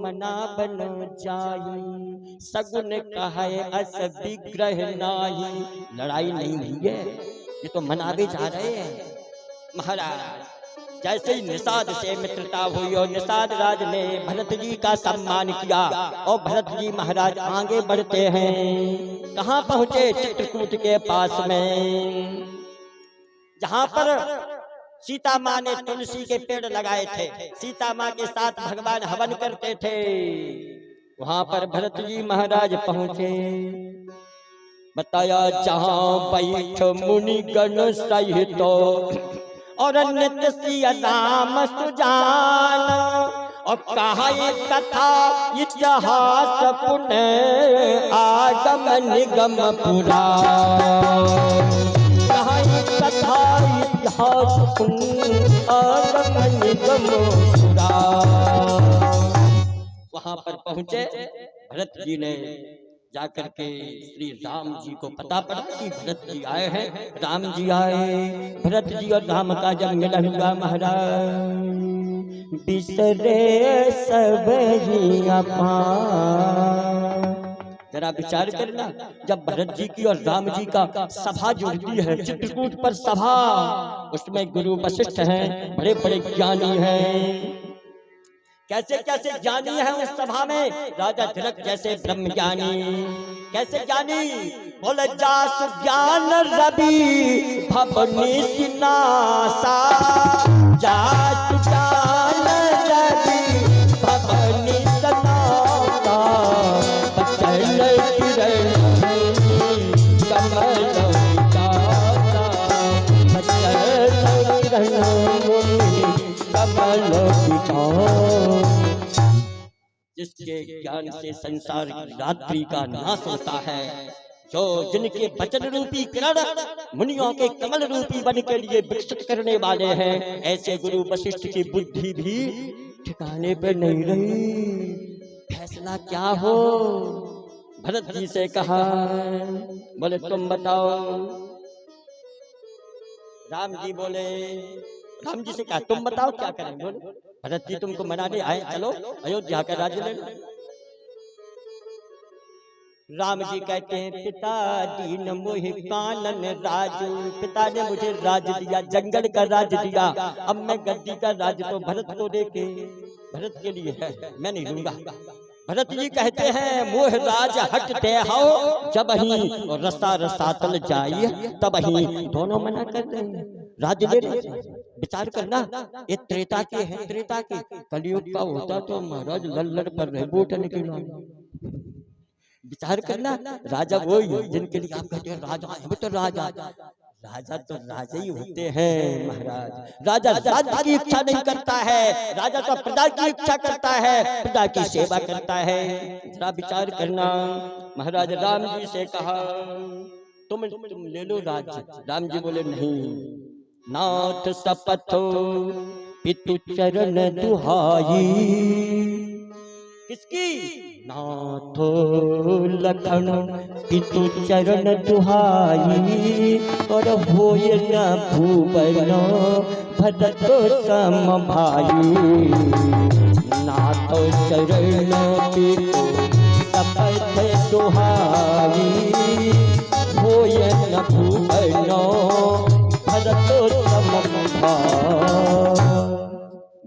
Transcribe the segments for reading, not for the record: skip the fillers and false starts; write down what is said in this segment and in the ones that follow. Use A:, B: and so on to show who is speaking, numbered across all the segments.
A: मना बन जाई, सगुन कहे अस विग्रह नाही। लड़ाई नहीं हुई है, ये तो मनावे जा रहे हैं महाराज। जैसे ही निषाद से मित्रता हुई और निषाद राज ने भरत जी का सम्मान किया और भरत जी महाराज आगे बढ़ते हैं। कहाँ पहुंचे? चित्रकूट के पास में, जहां पर सीता माँ ने तुलसी के पेड़ लगाए थे, सीता माँ के साथ भगवान हवन करते थे। वहां पर भरत जी महाराज पहुंचे। बताया जहां बैठ मुनि गण सहित और नित्य सिय राम सुजान, और कहा कथा इतिहास पुण्य आगम निगम पुराण। कहा कथा इतिहास पुण्य आगम निगम पुराण। वहां पर पहुंचे भरत जी ने जाकर के श्री राम जी को पता पड़ा कि भरत जी आए हैं। राम जी आए, भरत जी और राम का जब मिलन हुआ महाराज, बिसरे सब ही अपार। जरा विचार करना, जब भरत जी की और राम जी का सभा जुड़ती है, चित्रकूट पर सभा, उसमें गुरु वशिष्ठ हैं, बड़े बड़े ज्ञानी हैं। कैसे कैसे ज्ञानी है उस सभा में, राजा जनक जैसे ब्रह्म ज्ञानी। कैसे ज्ञानी? बोले जास ज्ञान रवि भवनी सिनासा, जास ज्ञान रवि भवनी सिनासा, बचन किरण कमल विकासा, बचन किरण कमल विकासा। जिसके ज्ञान से संसार की रात्रि का नाश होता है, जो जिनके वचन रूपी किरण मुनियों के कमल रूपी बन के लिए विकसित करने वाले हैं, ऐसे गुरु वशिष्ठ की बुद्धि भी ठिकाने पर नहीं रही। फैसला क्या हो? भरत जी से कहा, बोले तुम बताओ। राम जी बोले, राम जी से कहा तुम बताओ क्या करें? बोले भरत जी तुमको मनाने आए, चलो अयोध्या का राज्य ले लो। राम जी कहते हैं, पिता दीन मोहि कानन राजू, पिता ने मुझे राज दिया, जंगल का राज दिया, अब मैं गद्दी का राज तो भरत को देके, भरत के लिए है, मैं नहीं लूंगा। भरत जी कहते हैं, मोह राज हट दे हो जब ही रसा रसातल जाइए तब ही। दोनों मना कर रहे हैं, राज ले रहे। विचार करना, ये त्रेता के हैं, त्रेता के। कलयुग का होता तो महाराज लल्लड़ पर रहे बूटन के नाम। विचार करना, राजा वो ही जिनके लिए आप कहते हैं राजा है, तो राजा, राजा तो राजा ही होते हैं महाराज। राजा राज्य की इच्छा नहीं करता है, राजा तो प्रजा की इच्छा करता है, प्रजा की सेवा करता है। जरा विचार करना। महाराज राम जी से कहा, तुम ले लो राज्य। राम जी बोले नहीं, नाथ सपथो पितु चरण दुहाई। किसकी? नाथो लखन पितु चरण दुहाई, और होय न भूवन भरत सम भाई। नाथो चरण पितु सपथ दुहाई, होय न भूवन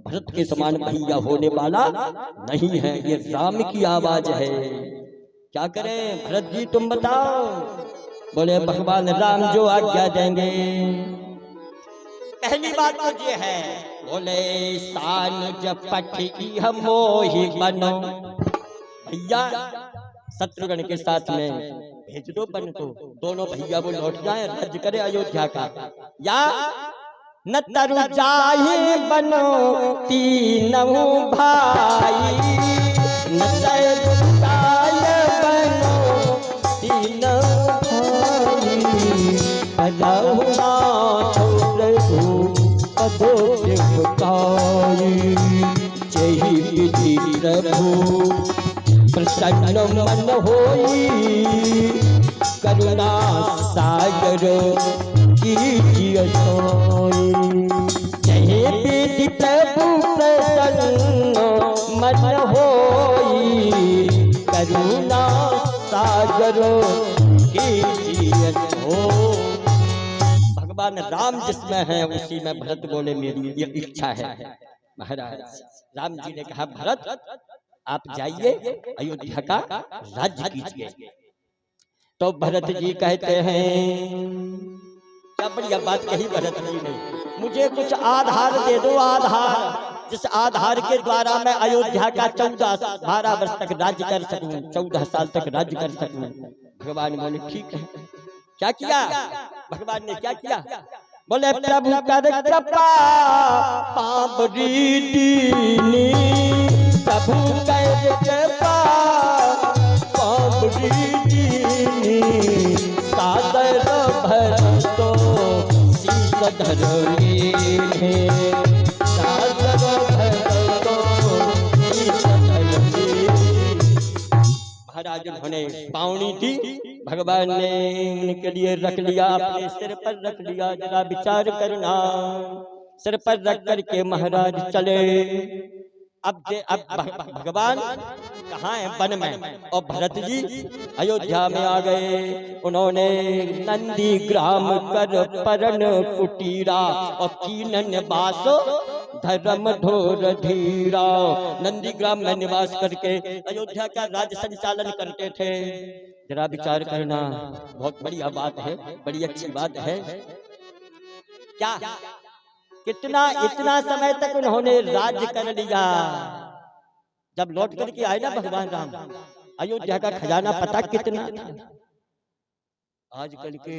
A: भरत के समान भैया होने वाला नहीं है, ये राम की आवाज है। क्या करें भरत जी तुम बताओ? बोले भगवान राम जो आज्ञा देंगे। पहली बात तो ये है, बोले शान जपटी हम मोहि बनो। भैया शत्रुघ्न के साथ में भेज दो बन, तो दोनों भैया वो लौट जाए, राज्य करे अयोध्या का। या न तरु जाहि बनो तीनों भाई, न तरु जाहि बनो तीनों भाई। पदहु नाथ प्रभु पदो शिवकाई, जहि विधि प्रभु प्रसन्न मन होई। करुणा सागर कीजिए सोई, जय विधि प्रभु प्रसन्न मन होई करुणा सागरो कीजियत हो। भगवान राम जिसमें है उसी में भरत बोले मेरी ये इच्छा है। महाराज राम जी ने कहा भरत आप जाइए अयोध्या का राज्य कीजिए। तो भरत जी कहते हैं क्या बढ़िया बात कही भरत जी ने, मुझे कुछ आधार दे दो, आधार जिस आधार के द्वारा मैं अयोध्या का 12 वर्ष तक राज्य कर सकूं, 14 साल तक राज्य कर सकूं। भगवान बोले ठीक है। क्या किया भगवान ने, क्या किया? बोले प्रभु कर कृपा पावरी दीनी, प्रभु कर कृपा पावरी दीनी, सादर भरतो शीस धरनी है, सादर भरतो शीस धरनी। महाराज उन्होंने पावनी थी, भगवान ने उनके लिए रख लिया, अपने सिर पर रख लिया। जरा विचार करना, सिर पर रख करके महाराज चले। अब भगवान कहाँ है? वन में। और भरत जी अयोध्या में आ गए। उन्होंने नंदी ग्राम कर परन कुटीरा, और कीनन बास धर्म ढोर धीरा। नंदी ग्राम में निवास करके अयोध्या का राज्य संचालन करते थे। जरा विचार करना, बहुत बढ़िया बात है, बड़ी अच्छी बात है। क्या इतना समय तक उन्होंने राज्य कर लिया। जब लौट करके आए ना भगवान राम, अयोध्या का खजाना पता कितना था? आजकल के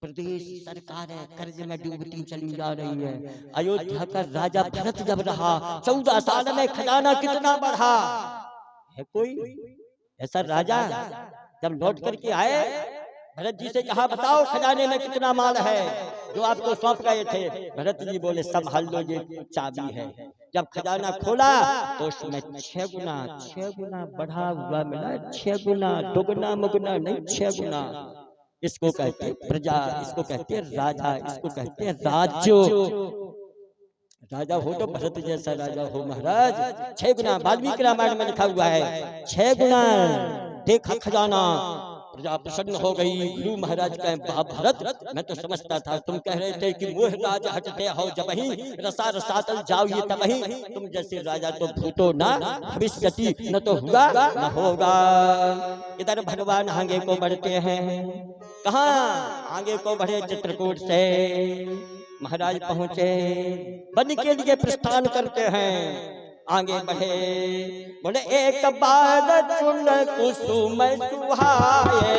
A: प्रदेश सरकार है कर्ज में डूबती चली जा रही है। अयोध्या का राजा भरत जब रहा 14 साल में खजाना कितना बढ़ा है? कोई ऐसा राजा जब लौट करके आए, भरत जी से कहा बताओ खजाने में कितना माल है जो आपको सौंप गए थे। भरत जी बोले संभाल लो, ये चाबी है। जब खजाना खोला तो उसमें 6 गुना बढ़ा हुआ मिला। 6 गुना, दुगना मुगना नहीं, 6 गुना। इसको कहते हैं प्रजा, इसको कहते हैं राजा, इसको कहते हैं राज्यो। राजा हो तो भरत जैसा राजा हो महाराज। 6 गुना, वाल्मीकि रामायण में लिखा हुआ है 6 गुना देखा खजाना, प्रजा प्रसन्न हो गई। गुरु महाराज कहे भरत मैं तो समझता था तुम कह रहे थे कि मोह राज हटते हो जब ही, रसा रसातल जाओ ये तब ही। तुम जैसे राजा तो भूतो ना भविष्यति, न तो हुआ न होगा। इधर भगवान आगे को बढ़ते हैं। कहाँ आगे को बढ़े? चित्रकूट से महाराज पहुंचे, वन के लिए प्रस्थान करते हैं। आगे बढ़े, बोले एक बार चुन कुसुम सुहाए,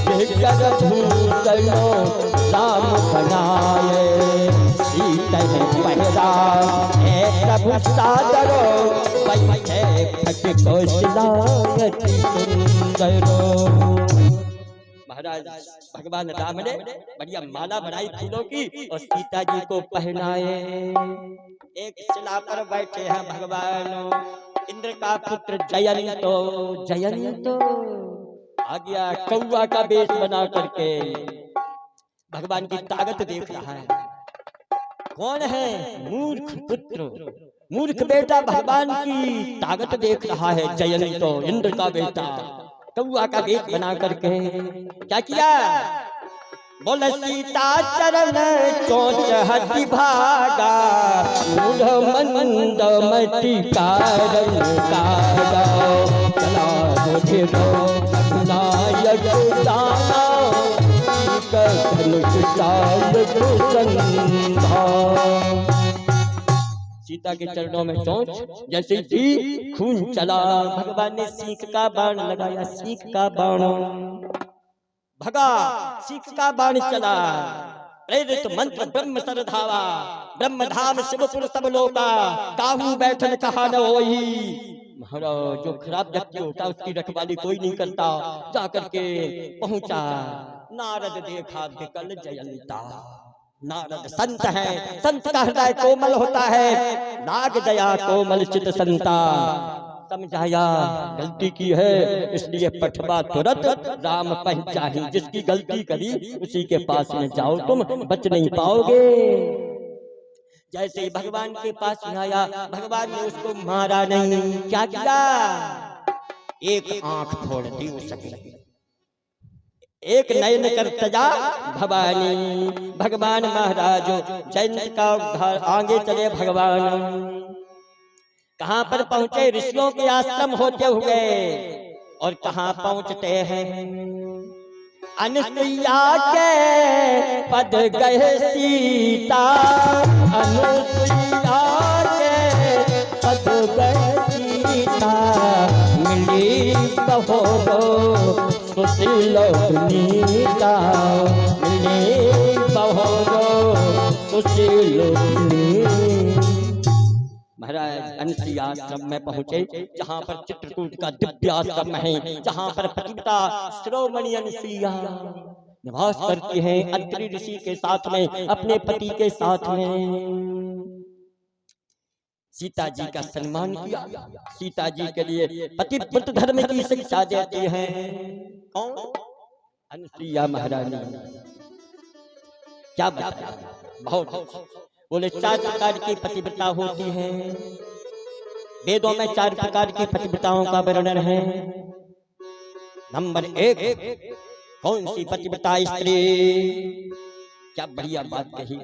A: निज कर भूषणो राम बनाए। सीतल पहरा है प्रभु सादरो, बैठे फट कौशलायति सुंदरो। महाराज भगवान राम ने बढ़िया माला बनाई फूलों की और सीता जी को पहनाए। एक शिला पर बैठे हैं भगवान। इंद्र का पुत्र जयंतो आ गया कौवा का वेश बना करके। भगवान की ताकत देख रहा है। कौन है? मूर्ख पुत्र, मूर्ख बेटा भगवान की ताकत देख रहा है। जयंतो इंद्र का बेटा कौवा का वेश बना करके क्या किया? बोले सीता चरण चोच हति भागा, मूढ़ मंद मति कारण कागा। चला मुझे नायक जाना, सीता के चरणों में चोंच जैसे ही खून चला। भगवान ने सीख का बाण लगाया, सीख का बाण भगा, सीख का बाण चला। प्रेरित मंत्र ब्रह्म सर धावा, ब्रह्म धाम शिवपुर सब लोका, काहू बैठन कहा न होई। महाराज जो खराब व्यक्ति होता उसकी रखवाली कोई नहीं करता। जाकर के पहुंचा, नारद देखा विकल जयंता। नारद संत है, संत का हृदय कोमल होता है। नाग दया कोमल चित संता। समझाया गलती की है इसलिए पठवा तुरंत राम पहचाही। जिसकी गलती करी उसी के पास में जाओ, तुम बच नहीं पाओगे। जैसे ही भगवान के पास आया, भगवान ने उसको मारा नहीं, क्या किया? एक आंख फोड़ दी उसकी, एक नयन कर तजा भवानी। भगवान महाराज जयंत का घर आगे चले। भगवान कहां पर पहुंचे? ऋषियों के आश्रम होते हुए। और कहां पहुंचते हैं? अनुसुईया के पद गए सीता, अनुसुईया के पद गए सीता, मिली बहोरो सुशीलोनीता, मिली बहोरो सुशीलोनी। महाराज अनुसुईया आश्रम में पहुंचे, जहां पर चित्रकूट का दिव्य आश्रम है, जहां पर पतिव्रता शिरोमणि अनुसुईया निवास करती हैं अत्रि ऋषि के साथ में, अपने पति के साथ में। सीता जी का सम्मान किया, सीता जी के लिए पतिव्रत धर्म की शिक्षा देती हैं। कौन? अनुसुईया महारानी। क्या बताया? बहुत बोले 4 प्रकार की पतिव्रता होती है। वेदों में 4 प्रकार की पतिव्रताओं का वर्णन है। नंबर 1, कौन सी पतिव्रता स्त्री? क्या बढ़िया बात कही।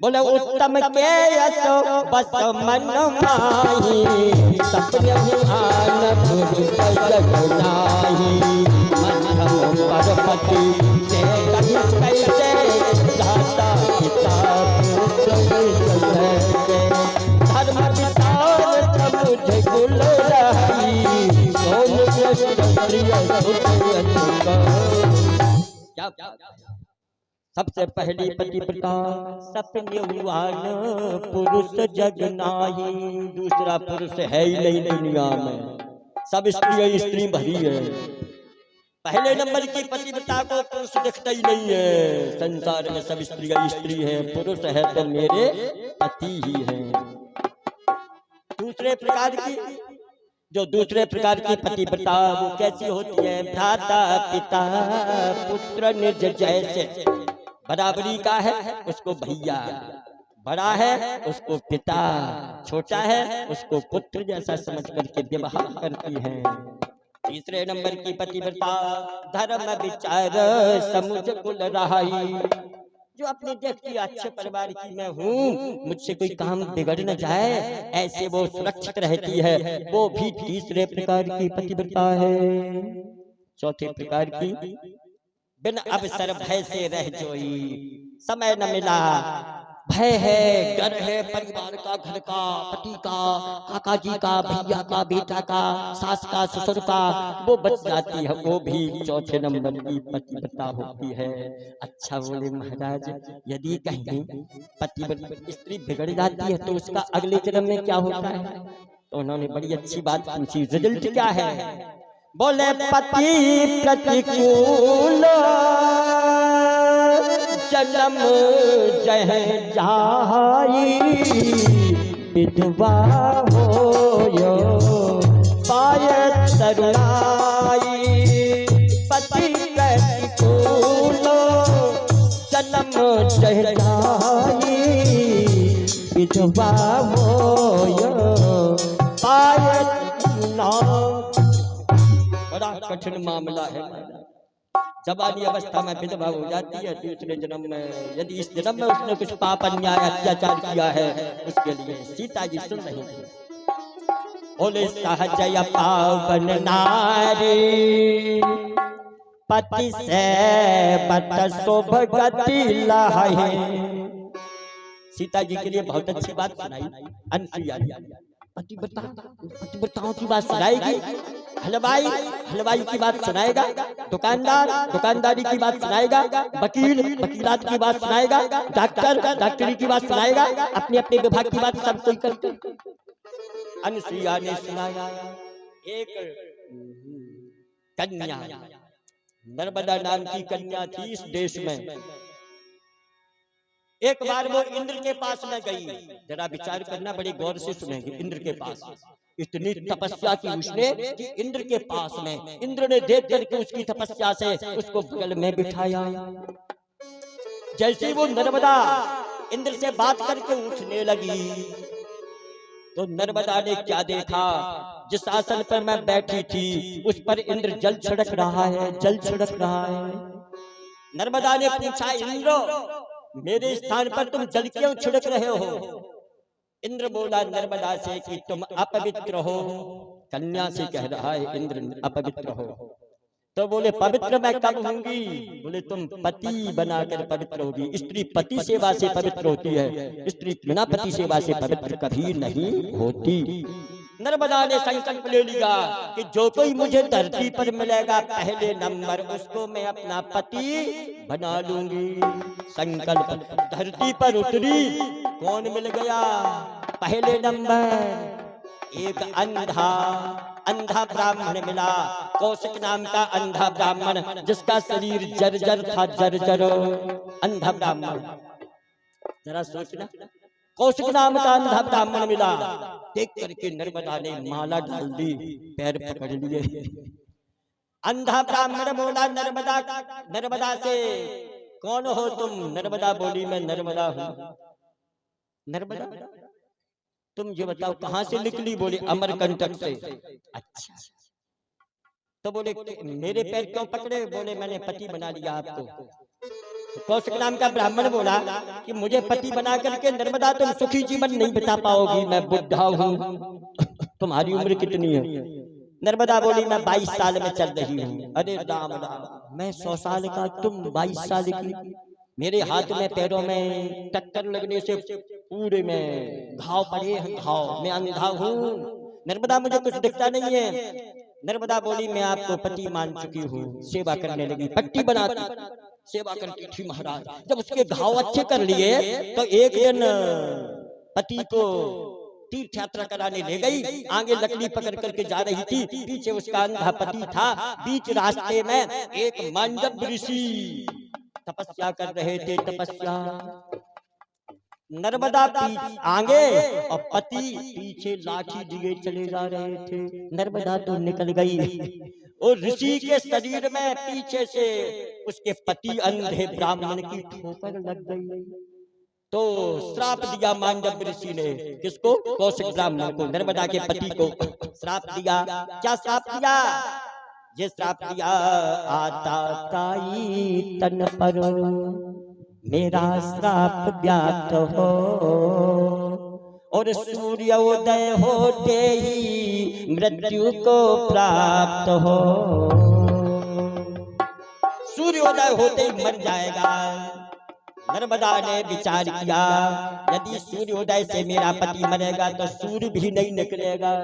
A: बोले उत्तम के यशो बस मन माही, सपने आन पुरुष जग नाही, मध्यम परपति से कहीं कैसे जाता पिता पुत्र कैसे, धर्म विचार समुझ कुल रही, सोन प्रिय क्या? सबसे पहली पतिव्रता सपन्यवान पुरुष जग नाही। दूसरा पुरुष है ही नहीं दुनिया में, सब स्त्री भरी है। पहले नंबर की पतिव्रता को पुरुष दिखता ही नहीं है। संसार में सब स्त्री है, पुरुष है तो मेरे पति ही है। दूसरे प्रकार की पतिव्रता वो कैसी होती है? भ्राता पिता पुत्र निज जैसे, बराबरी का है उसको भैया, बड़ा है उसको पिता, छोटा है उसको पुत्र जैसा समझ करके व्यवहार करती है। तीसरे नंबर की पतिव्रता धर्म विचार समुझ कुल रहाई, जो अपने देखती अच्छे परिवार की मैं हूँ, मुझसे कोई काम बिगड़ न जाए, ऐसे वो सुरक्षित रहती है। वो भी तीसरे प्रकार की पतिव्रता है। चौथे प्रकार की बिन अवसर भय से रह जोई, समय न मिला, भय है, डर है परिवार का, घर का, पति का, काका जी का, भैया का, बेटा का, सास का, ससुर का, वो बच जाती है। वो भी चौथे नंबर की पतिव्रता होती है। अच्छा बोले महाराज, यदि कहीं पतिव्रता स्त्री बिगड़ जाती है तो उसका अगले जन्म में क्या होता है? तो उन्होंने बड़ी अच्छी बात पूछी, रिजल्ट क्या है? बोले पति प्रतिकूल जन्म जह जाई, विधवा होयो पाय तरुणाई, पति प्रतिकूल जन्म जह जाई, विधवा होयो पाय तरुणाई। बड़ा कठिन मामला है। जवानी अवस्था में विधवा हो जाती है, दूसरे जन्म में यदि इस जन्म में उसने कुछ पाप अन्याय अत्याचार किया है, उसके लिए सीता जी सुन रही थी। बोले सहजय पावन नारी, पति से बत शुभ गति लहे। सीता जी के लिए बहुत अच्छी बात सुनाई अनुसुईया जी। पतिव्रताओं की बात सुनाएगी, हलवाई की बात सुनाएगा, दुकानदारी की बात सुनाएगा, वकीलात की बात सुनाएगा, डॉक्टरी की बात सुनाएगा, अपने अपने विभाग की बात सब कोई करते। अनुसुईया ने सुनाया एक कन्या, नर्मदा नाम की कन्या थी इस देश में। एक बार वो इंद्र के पास में गई। जरा विचार करना, बड़े गौर से सुनेंगे। इंद्र के पास इतनी तपस्या की उसने कि इंद्र के पास में, इंद्र ने देख करके उसकी तपस्या से उसको बगल में बिठाया। जैसे वो नर्मदा इंद्र से बात करके उठने लगी। तो नर्मदा ने क्या देखा, जिस आसन पर मैं बैठी थी उस पर इंद्र जल छिड़क रहा है, जल छिड़क रहा है। नर्मदा ने पूछा, इंद्र मेरे स्थान पर तुम जल क्यों छिड़क रहे हो? इंद्र बोला नर्मदा से कि तुम अपवित्र हो। कन्या से कह रहा है इंद्र अपवित्र हो। तो बोले पवित्र मैं कब होंगी? बोले तुम पति बनाकर पवित्र होगी। स्त्री पति सेवा से पवित्र होती है, स्त्री बिना पति सेवा से पवित्र कभी नहीं होती। नर्मदा ने संकल्प ले लिया कि जो कोई मुझे धरती पर मिलेगा पहले नंबर उसको मैं अपना पति बना लूंगी। संकल्प, धरती पर उतरी, कौन मिल गया पहले नंबर? एक अंधा ब्राह्मण मिला, कौशिक नाम का अंधा ब्राह्मण, जिसका शरीर जर्जर था, जर्जर अंधा ब्राह्मण। जरा सोचना, कौशिक नाम का अंधा ब्राह्मण मिला। देख करके नर्मदा ने माला डाल दी, पैर पकड़ लिए। अंधा ब्राह्मण बोला नर्मदा से, कौन हो तुम? नर्मदा बोली मैं नर्मदा हूँ। नर्मदा तुम ये बताओ कहाँ से निकली? बोले अमरकंटक से। अच्छा, तो बोले मेरे पैर क्यों पकड़े? बोले मैंने पति बना लिया आपको। कौशिक नाम का ब्राह्मण बोला कि मुझे पति बना करके नर्मदा तुम सुखी जीवन नहीं बिता पाओगी, मैं बुढ़ा हूँ। तुम्हारी उम्र कितनी है? नर्मदा बोली मैं 22 साल में चल रही हूँ। अरे राम राम, मैं 100 साल का, तुम 22 साल की। मेरे हाथ में पैरों में टक्कर लगने से पूरे में घाव पड़े हैं, घाव। मैं अंधा हूँ। नर्मदा मुझे कुछ दिखता नहीं है। नर्मदा बोली मैं आपको पति मान चुकी हूँ। सेवा करने लगी, पट्टी बनाती, सेवा करती थी महाराज। जब उसके घाव अच्छे कर लिए तो एक दिन पति को तीर्थ यात्रा कराने ले गई। आगे लकड़ी पकड़ करके जा रही थी, पीछे उसका अंधा पति था। बीच रास्ते में एक मांडव ऋषि तपस्या कर रहे थे, तपस्या। नर्मदा आगे और पति पीछे लाठी लिए चले जा रहे थे। नर्मदा तो निकल गई और ऋषि के शरीर में पीछे से उसके पति अंधे ब्राह्मण की ठोकर लग गई। तो श्राप दिया मांडव ऋषि ने, किसको? कौशिक ब्राह्मण को, नर्मदा के पति को श्राप दिया। क्या श्राप दिया? ये श्राप दिया, आता ताई तन पर मेरा श्राप व्याप्त हो और सूर्योदय होते ही मृत्यु को प्राप्त हो। सूर्योदय होते ही मर जाएगा। नर्मदा ने विचार किया, यदि सूर्योदय से मेरा पति मरेगा तो सूर्य भी नहीं निकलेगा।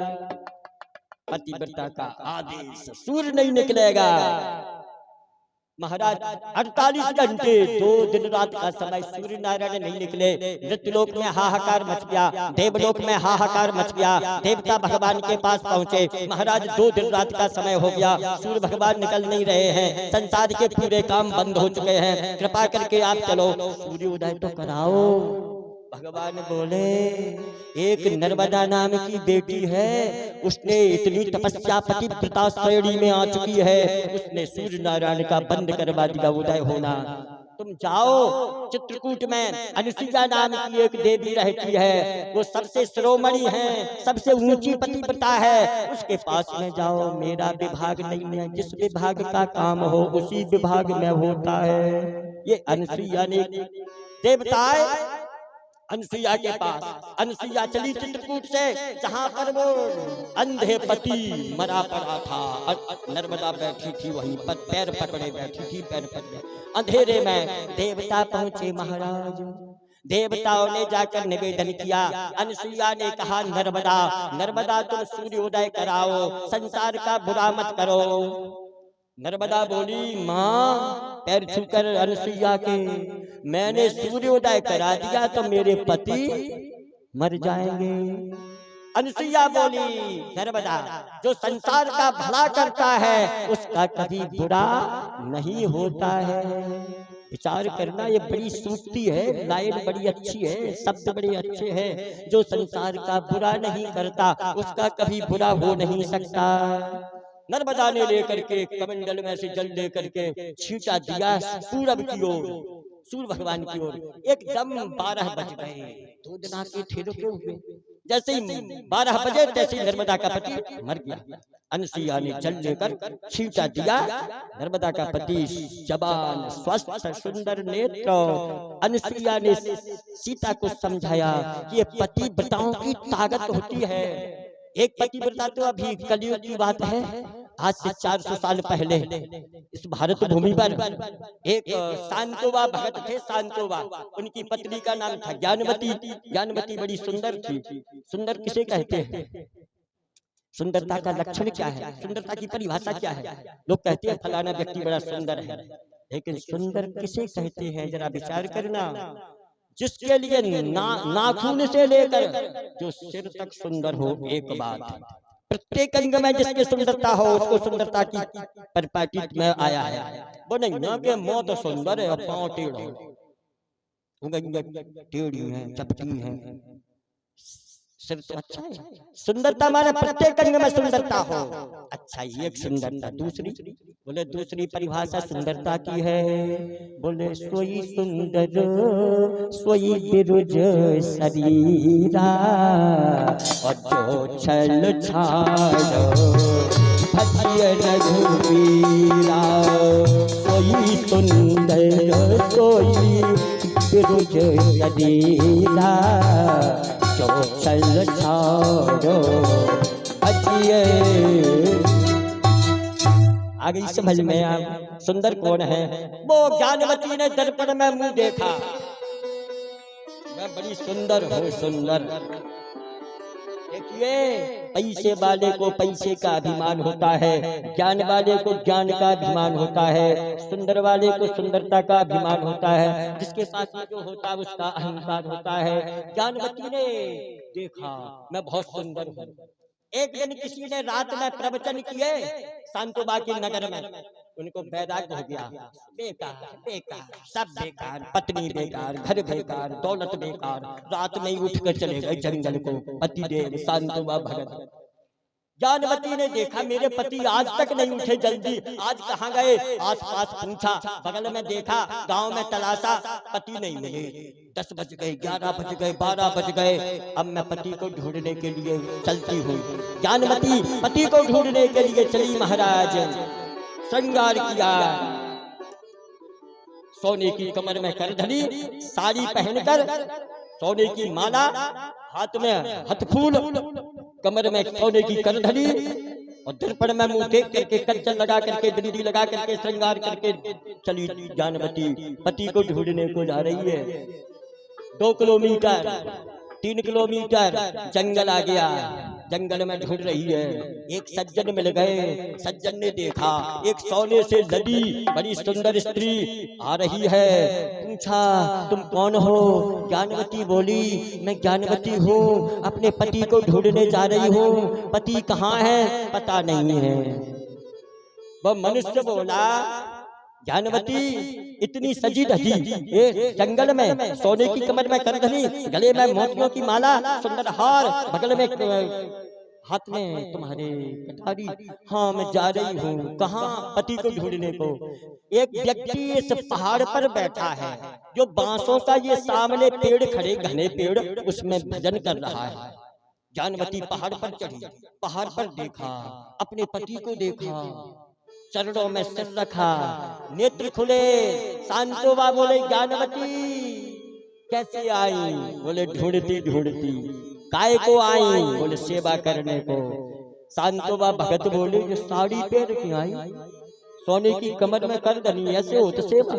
A: पतिव्रता का आदेश, सूर्य नहीं निकलेगा। महाराज 48 घंटे 2 दिन रात का समय सूर्य नारायण नहीं निकले। मृत्युलोक में हाहाकार मच गया, देवलोक में हाहाकार मच गया। देवता भगवान के पास पहुंचे। महाराज 2 दिन रात का समय हो गया, सूर्य भगवान निकल नहीं रहे हैं। संसार के पूरे काम बंद हो चुके हैं, कृपा करके आप चलो सूर्योदय तो कराओ। भगवान बोले एक नर्मदा नाम की बेटी है, उसने इतनी तपस्या पतिव्रता श्रेणी में आ चुकी है, उसने सूर्य नारायण का बंद करवा दिया उदय होना। तुम जाओ, चित्रकूट में अनुसुईया नाम की एक देवी रहती है, वो सबसे शिरोमणि है, सबसे ऊंची पतिव्रता है, उसके पास में जाओ। मेरा विभाग नहीं है, जिस विभाग का काम हो उसी विभाग में होता है। ये अनुसुईया ने देवताएं अनुसुईया के पास, अनुसुईया चली चित्रकूट से, जहां पर वो अंधे पति मरा पड़ा था। नर्मदा बैठी थी वहीं पर, पैर पकड़े बैठी थी, पैर पकड़े। अंधेरे में देवता पहुंचे महाराज। देवताओं ने जाकर निवेदन किया। अनुसुईया ने कहा नर्मदा तुम सूर्योदय कराओ, संसार का बुरा मत करो। नर्मदा बोली माँ, पैर छूकर अनुसुईया के, मैंने सूर्योदय करा दिया तो मेरे पति मर जाएंगे। अनुसुईया बोली नर्मदा, जो संसार का भला करता है उसका कभी बुरा नहीं होता है। विचार करना, ये बड़ी सूक्ति है, लाइन बड़ी अच्छी है, शब्द बड़े अच्छे हैं। जो संसार का बुरा नहीं करता उसका कभी बुरा हो नहीं सकता। नर्मदा ने लेकर के कमंडल में से जल लेकर के छींटा दिया पूरब की ओर। सूर्य भगवान की ओर। एकदम 12 बज गए, 2 दिन आके थे रुके हुए। जैसे ही 12 बजे तैसे ही नर्मदा का पति मर गया। अनसुईया ने जल लेकर छींटा दिया। नर्मदा का पति जवान स्वस्थ सुंदर नेत्र। अनसुईया ने सीता को समझाया कि ये पतिव्रताओं की ताकत होती है। एक पतिव्रता तो अभी कलयुग की बात है, आज से 400 साल पहले इस भारत भूमि पर एक शांतोबा भगत थे। शांतोबा, उनकी पत्नी का नाम था ज्ञानवती। ज्ञानवती बड़ी सुंदर थी। सुंदर किसे कहते हैं? सुंदरता का लक्षण क्या है? सुंदरता की परिभाषा क्या है? लोग कहते हैं फलाना व्यक्ति बड़ा सुंदर है, लेकिन सुंदर किसे कहते हैं जरा विचार करना। जिसके लिए नाखून से लेकर जो सिर तक सुंदर हो, एक बात। प्रत्येक अंग में जिसकी सुंदरता हो उसको सुंदरता की परिपाटी में आया है। वो नहीं ना कि मुंह तो सुंदर है और पांव टेढ़ा, टेढ़ी है, चपटी है, सिर तो अच्छा है। सुंदरता माने प्रत्येक अंग में सुंदरता हो। अच्छा, ये एक सुंदरता। दूसरी बोले, दूसरी परिभाषा सुंदरता की है, बोले सोई सुंदर सोई बिरुज शरीरा, और जो छल छाड़ो भजिय रघुवीरा। सोई सुंदर सोई बिरुज शरीरा, जो छल छाड़ो भजिय। आगे समझ में आप सुंदर कौन है? वो ज्ञानवती ने दर्पण में मुंह देखा, मैं बड़ी सुंदर हूँ, सुंदर। देखिए, पैसे वाले को पैसे का अभिमान होता है, ज्ञान वाले को ज्ञान का अभिमान होता है, सुंदर वाले को सुंदरता का अभिमान होता है, जिसके पास जो होता है उसका अहंकार होता है। ज्ञानवती ने देखा मैं बहुत सुंदर हूँ। एक दिन किसी ने रात में प्रवचन किए शांतोबा के नगर में, उनको वैराग्य हो गया। बेकार बेकार, सब बेकार, पत्नी बेकार, घर बेकार, दौलत बेकार। रात में ही उठ कर चले गए जंगल को पतिदेव शांतोबा भगत। ज्ञानवती ने देखा मेरे पति आज तक नहीं उठे जल्दी, आज कहाँ गए? आस पास पूछा, बगल में देखा, गांव में तलाशा, पति नहीं मिले। 10 बज गए, 11 बज गए, 12 बज गए। अब मैं पति को ढूंढने के लिए चलती हूँ। ज्ञानवती पति को ढूंढने के लिए चली महाराज। श्रृंगार किया, सोने की कमर में करधनी, साड़ी पहनकर, सोने की माला, हाथ में हथफूल, कमर में सोने की करधनी, और दर्पण में मुंह देख करके, कंचन लगा करके, बिंदी लगा करके, श्रृंगार करके चली ज्ञानवती पति को ढूंढने को जा रही है। 2 किलोमीटर 3 किलोमीटर जंगल आ गया, जंगल में ढूंढ रही है। एक सज्जन मिल गए, सज्जन ने देखा एक सोने से लदी बड़ी सुंदर स्त्री आ रही है। पूछा, तुम कौन हो? ज्ञानवती बोली, मैं ज्ञानवती हूँ, अपने पति को ढूंढने जा रही हूँ। पति कहाँ है? पता नहीं है। वह मनुष्य बोला, ज्ञानवती इतनी सजी धजी जंगल में, सोने की कमर में करधनी, गले में मोतियों की माला, सुंदर हार, बगल में हाथ में तुम्हारे कटारी। हाँ, मैं जा रही हूँ। कहाँ? पति को ढूंढने को। एक व्यक्ति इस पहाड़ पर बैठा है, जो बांसों का ये सामने पेड़ खड़े, घने पेड़, उसमें भजन कर रहा है। ज्ञानवती पहाड़ पर चढ़ी, पहाड़ पर देखा, अपने पति को देखा, चरणों में सिर रखा, नेत्र खुले। शांतोबा बोले, ज्ञानवती कैसे आई? बोले, ढूंढती ढूंढती। काय को आई? बोले, सेवा करने को। शांतोबा भगत बोले, जो साड़ी पहन के आई, सोने की कमर में करधनी, ऐसे हो तो सेवा,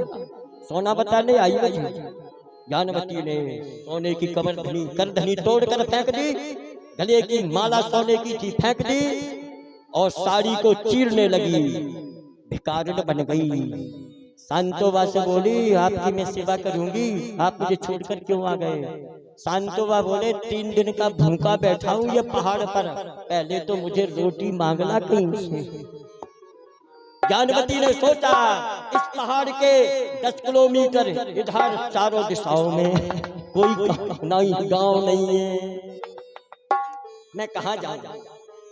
A: सोना बताने आई मुझे। ज्ञानवती ने सोने की कमर करधनी तोड़कर फेंक दी, गले की माला सोने की थी फेंक दी, और साड़ी को चीरने लगी, भिखारिन बन गई। शांतोबा से बोली, आपकी मैं सेवा करूंगी, आप मुझे छोड़कर क्यों आ गए? शांतोबा बोले, 3 दिन का भूखा बैठा हूँ ये पहाड़ पर, पहले तो मुझे रोटी मांगना कहीं से। ज्ञानवती ने सोचा, इस पहाड़ के 10 किलोमीटर इधर चारों दिशाओं में कोई नहीं, गांव नहीं है, मैं कहाँ जाऊं?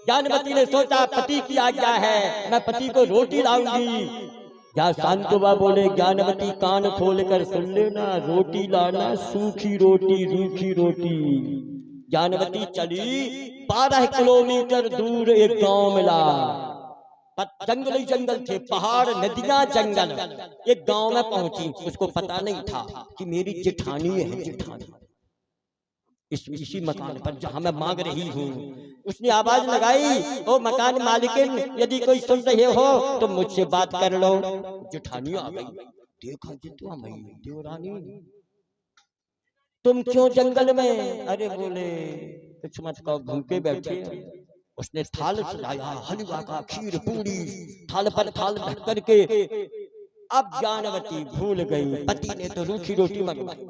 A: ज्ञानवती ने सोचा, पति की आज्ञा है, मैं पति को रोटी लाऊंगी। क्या शांतोबा बोले ज्ञानवती कान खोल कर सुन लेना, रोटी लाना सूखी रोटी रूखी रोटी। ज्ञानवती चली 12 किलोमीटर दूर एक गांव मिला। जंगल ही जंगल थे, पहाड़ नदियां जंगल। एक गांव में पहुंची, उसको पता नहीं था कि मेरी जेठानी है, जेठानी इसी मकान पर जहां मैं मांग रही हूँ। उसने आवाज लगाई, ओ मकान मालिकिन, यदि कोई सुन रहे हो तो मुझसे बात कर लो। जेठानी आ गई, देखा जितवा मई देवरानी, तुम क्यों जंगल में? अरे बोले कुछ मत कहो, भूखे बैठे। उसने थाल सजाया, हलवा का, खीर पूरी, थाल पर थाल ढक करके। अब ज्ञानवती भूल गई, पति ने तो रूखी रोटी मंगवाई,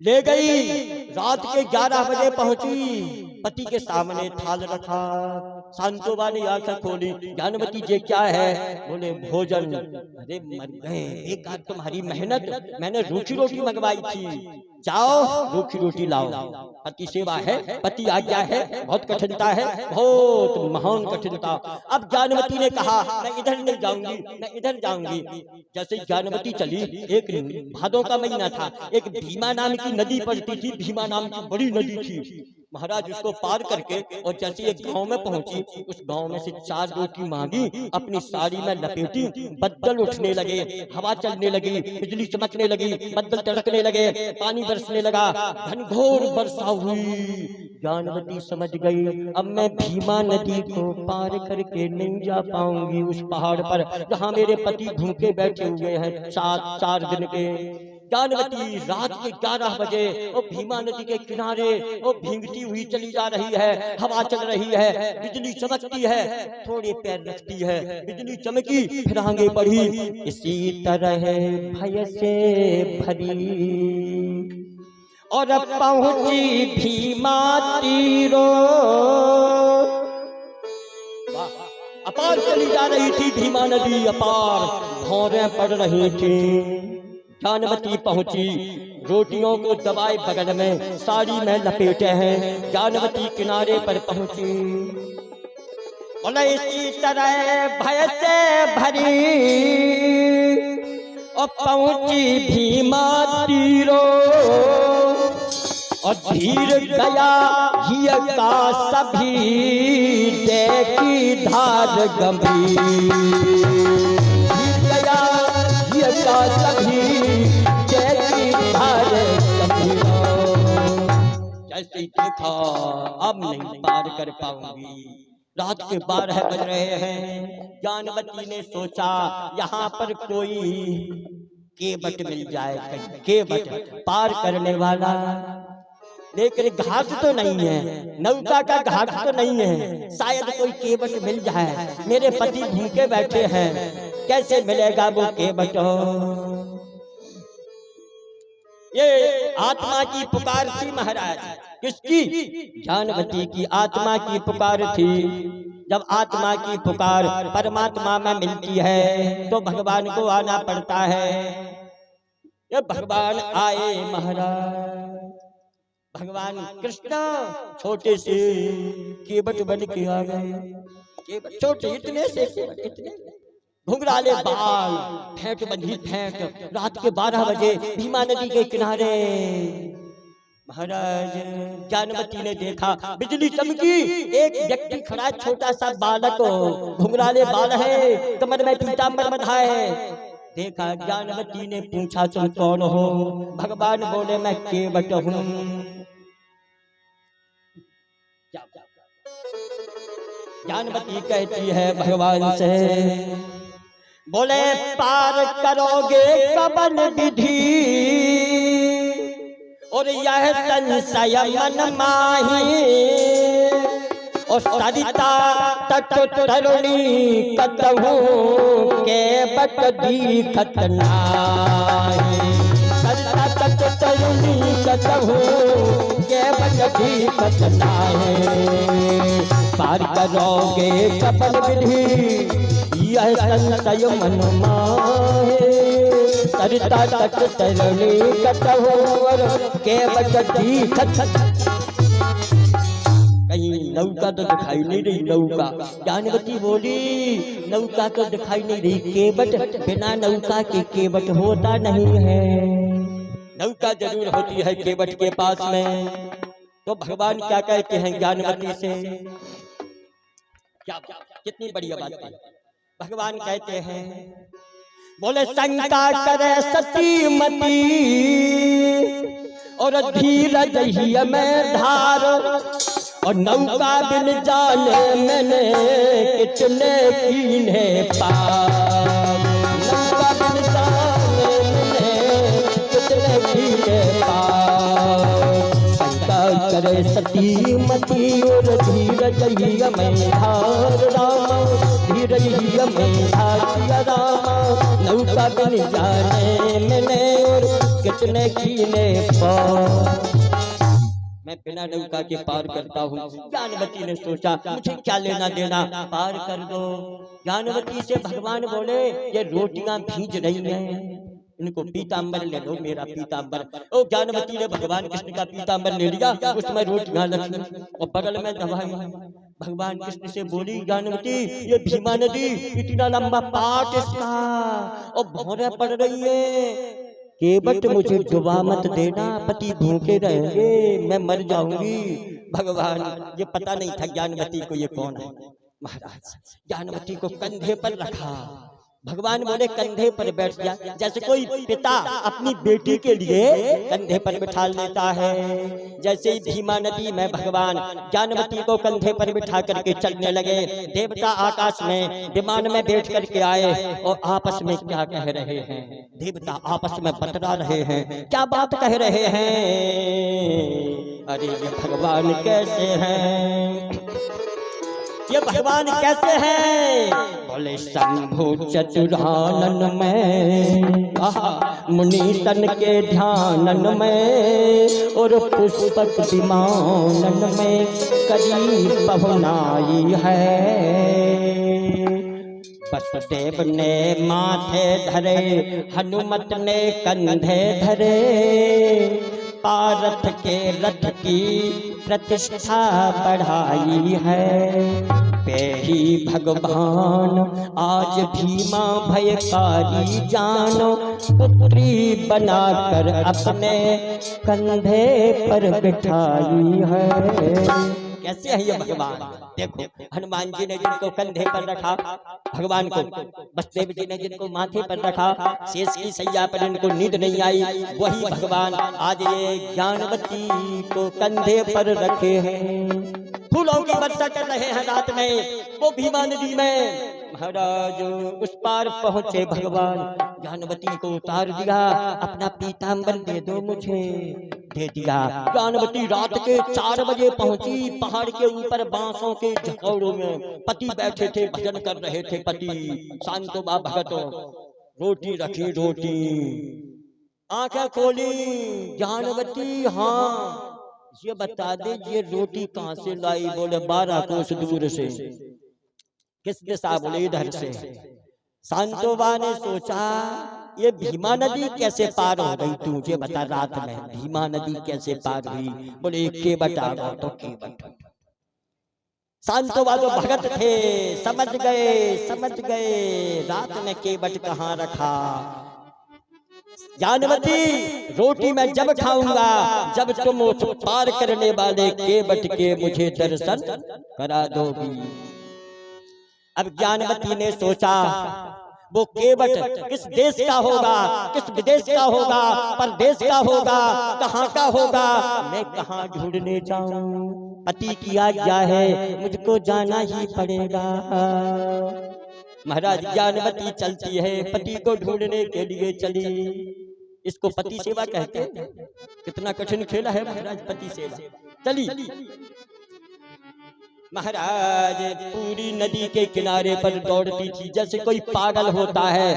A: ले गई। रात के 11 बजे पहुंची, पति के सामने थाल रखा। शांतोबा ने आंखें खोली, ज्ञानवती जी क्या है? बोले भोजन। अरे मर गए, एक आध तुम्हारी मेहनत, मैंने रूखी रोटी मंगवाई थी, जाओ रूखी रोटी लाओ। पति सेवा है, पति आज्ञा है, बहुत कठिनता है, बहुत महान कठिनता। अब ज्ञानवती ने कहा मैं इधर नहीं जाऊंगी, मैं इधर जाऊंगी। जैसे ज्ञानवती चली, एक भादों का महीना था, एक भीमा नाम की नदी पड़ती थी, भीमा नाम की बड़ी नदी थी। महाराज उसको पार करके और जैसे एक गांव में पहुंची, उस गांव में से 4 रोटी मांगी, अपनी साड़ी में लपेटी। बद्दल उठने लगे, हवा चलने लगी, बिजली चमकने लगी, बद्दल तड़कने लगे, पानी बरसने लगा, घनघोर वर्षा हुई। ज्ञानवती समझ गई, अब मैं भीमा नदी को पार करके नहीं जा पाऊंगी उस पहाड़ पर जहां मेरे पति भूखे बैठे हुए हैं 4 दिन के। ज्ञानवती रात के 11 बजे वो भीमा नदी के किनारे वो भींगती हुई चली जा रही है, हवा चल रही है, बिजली चमकती है, थोड़े पैर रखती है, बिजली चमकी, फिर आगे बढ़ी। इसी तरह भय से भरी और पहुंची भीमा तीरो। अपार चली जा रही थी भीमा नदी, अपार भौरें पड़ रही थी। ज्ञानवती पहुंची, रोटियों को दबाए बगल में, साड़ी में लपेटे हैं। ज्ञानवती किनारे पर पहुंची, बोले इसी तरह भय से भरी और पहुंची भीमा तीरो और धीर गया हिय का सभी देखी धार गंभीर। गया हिय का सभी देखी धार गंभीर। जैसे देखा अब नहीं पार कर पाऊंगी, रात के 12 बज रहे हैं। ज्ञानवती ने सोचा यहाँ पर कोई केवट मिल जाए, केवट पार करने वाला, लेकिन घाट तो नहीं है, नौका का घाट तो नहीं है, शायद कोई केवट मिल जाए। मेरे पति भूखे बैठे हैं, कैसे मिलेगा वो केवट? ये आत्मा की पुकार थी महाराज। किसकी? ज्ञानवती की आत्मा की पुकार थी। जब आत्मा की पुकार परमात्मा में मिलती है तो भगवान को आना पड़ता है। ये भगवान आए महाराज, भगवान कृष्ण छोटे से केवट बन के आ गए। छोटे इतने से केवट, इतने घुंघराले बाल, फेंट बंधी फेंट, रात के 12 बजे भीमा नदी के किनारे। महाराज ज्ञानवती ने देखा, बिजली चमकी, एक व्यक्ति खड़ा, छोटा सा बालक, घुंघराले बाल है, कमर में पीतांबर बंधा है। देखा, ज्ञानवती ने पूछा तुम कौन हो? भगवान बोले मैं केवट हूँ। ज्ञानवती कहती है भगवान से, बोले पार करोगे कबन विधि और यह संशय मन माही और सरिता तट तरुणी कतहु केवट दिखत नाहि। सरिता तट तरुणी कतहु केवट दिखत नाहि। पार करोगे कबन विधि यह संशय मन माहे। सरिता तट तरुणी कतहु केवट दिखत। कहीं नौका तो दिखाई नहीं रही, नौका। ज्ञानवती बोली नौका तो दिखाई नहीं रही, केवट बिना नौका के केवट होता नहीं है, नौका जरूर होती है केवट के पास में। तो भगवान क्या कहते हैं ज्ञानवती से, क्या कितनी बढ़िया बात है। भगवान कहते हैं, बोले शंका करे सती मती और धीरज ही में धार, और नौका बिन जाने मैंने कितने कीने पार, नौका बिन जाने मैंने कितने कीने पार। शंका करे सती मती और धीरज ही में धार, राम धीरज ही में धार राम, नौका बिन जाने मैंने और कितने कीने पार। मैं बिना नौका के पार करता हूँ। ज्ञानवती ने सोचा मुझे क्या लेना देना, पार कर दो। ज्ञानवती से भगवान बोले ये रोटियां भीज रही हैं, इनको पीताम्बर ले लो, मेरा पीताम्बर। ओ ज्ञानवती ने भगवान कृष्ण का पीताम्बर ले लिया, उसमें रोटियां रखी और बगल में दवाई। भगवान कृष्ण से बोली ज्ञानवती ये भीमा नदी इतना लंबा पाट इसका और भौरें पड़ रही है, केवट मुझे डुबा मत देना, पति भूखे रहेंगे, मैं मर जाऊंगी। भगवान ये पता नहीं था ज्ञानवती को ये कौन है। महाराज ज्ञानवती को कंधे पर रखा, भगवान बोले कंधे पर बैठ जा, जैसे कोई पिता अपनी बेटी के लिए कंधे पर बिठा लेता है। जैसे ही भीमा नदी में भगवान ज्ञानवती को कंधे पर बिठा करके चलने लगे, देवता आकाश में विमान में बैठ करके आए और आपस में क्या कह रहे हैं, देवता आपस में बतला रहे हैं, क्या बात कह रहे हैं, अरे ये भगवान कैसे हैं, ये भगवान कैसे हैं। बोले शंभु चतुरानन में, मुनीसन के ध्यानन में और पुष्पक विमानन में करी पहुनाई है। वसुदेव ने माथे धरे, हनुमत ने कंधे धरे, पारथ के रथ की प्रतिष्ठा बढ़ाई है। पे ही भगवान आज भीमा भयकारी जानो, पुत्री बनाकर अपने कंधे पर बिठाई है। कैसे है ये भगवान, देखो हनुमान जी ने जिनको कंधे पर रखा भगवान को, वसुदेव जी ने जिनको माथे पर रखा, शेष की सैया पर इनको नींद नहीं आई, वही भगवान आज ये ज्ञानवती को कंधे पर रखे हैं, फूलों की वर्षा कर रहे हैं रात में वो भीमा नदी में। महाराज उस पार पहुंचे भगवान, ज्ञानवती को उतार दिया, अपना पीताम्बर दे दो मुझे, दे दिया। ज्ञानवती रात के 4 बजे पहुंची, पहाड़ के ऊपर बांसों के झकोड़ों में पति बैठे थे, भजन कर रहे थे पति। शांतोबा भगत रोटी रखी, रोटी आंखें खोली ज्ञानवती, हाँ ये बता दे ये रोटी कहाँ से लाई, बोले 12 कोस दूर से। किस दिशा, बोले इधर से। शांतोबा ने सोचा ये भीमा नदी कैसे पार हो गई, तू मुझे बता, रात में भीमा नदी कैसे पार हुई, बोले केवट आ गया। तो केवट, शांतोबा तो भगत थे, समझ गए रात में केवट कहाँ रखा। जानवती रोटी मैं जब खाऊंगा जब तुम उस पार करने वाले केवट के मुझे दर्शन करा दोगी। अब ज्ञानवती ने सोचा वो केवट किस देश का होगा, किस विदेश का होगा, परदेश का होगा, कहाँ का होगा, मैं कहाँ ढूंढने जाऊं, पति की आज्ञा है मुझको जाना ही पड़ेगा। महाराज ज्ञानवती चलती है, पति को ढूंढने के लिए चली। इसको पति सेवा कहते हैं। कितना कठिन खेला है महाराज पति सेवा। चली महाराज पूरी नदी के किनारे पर दौड़ती थी जैसे कोई पागल होता है,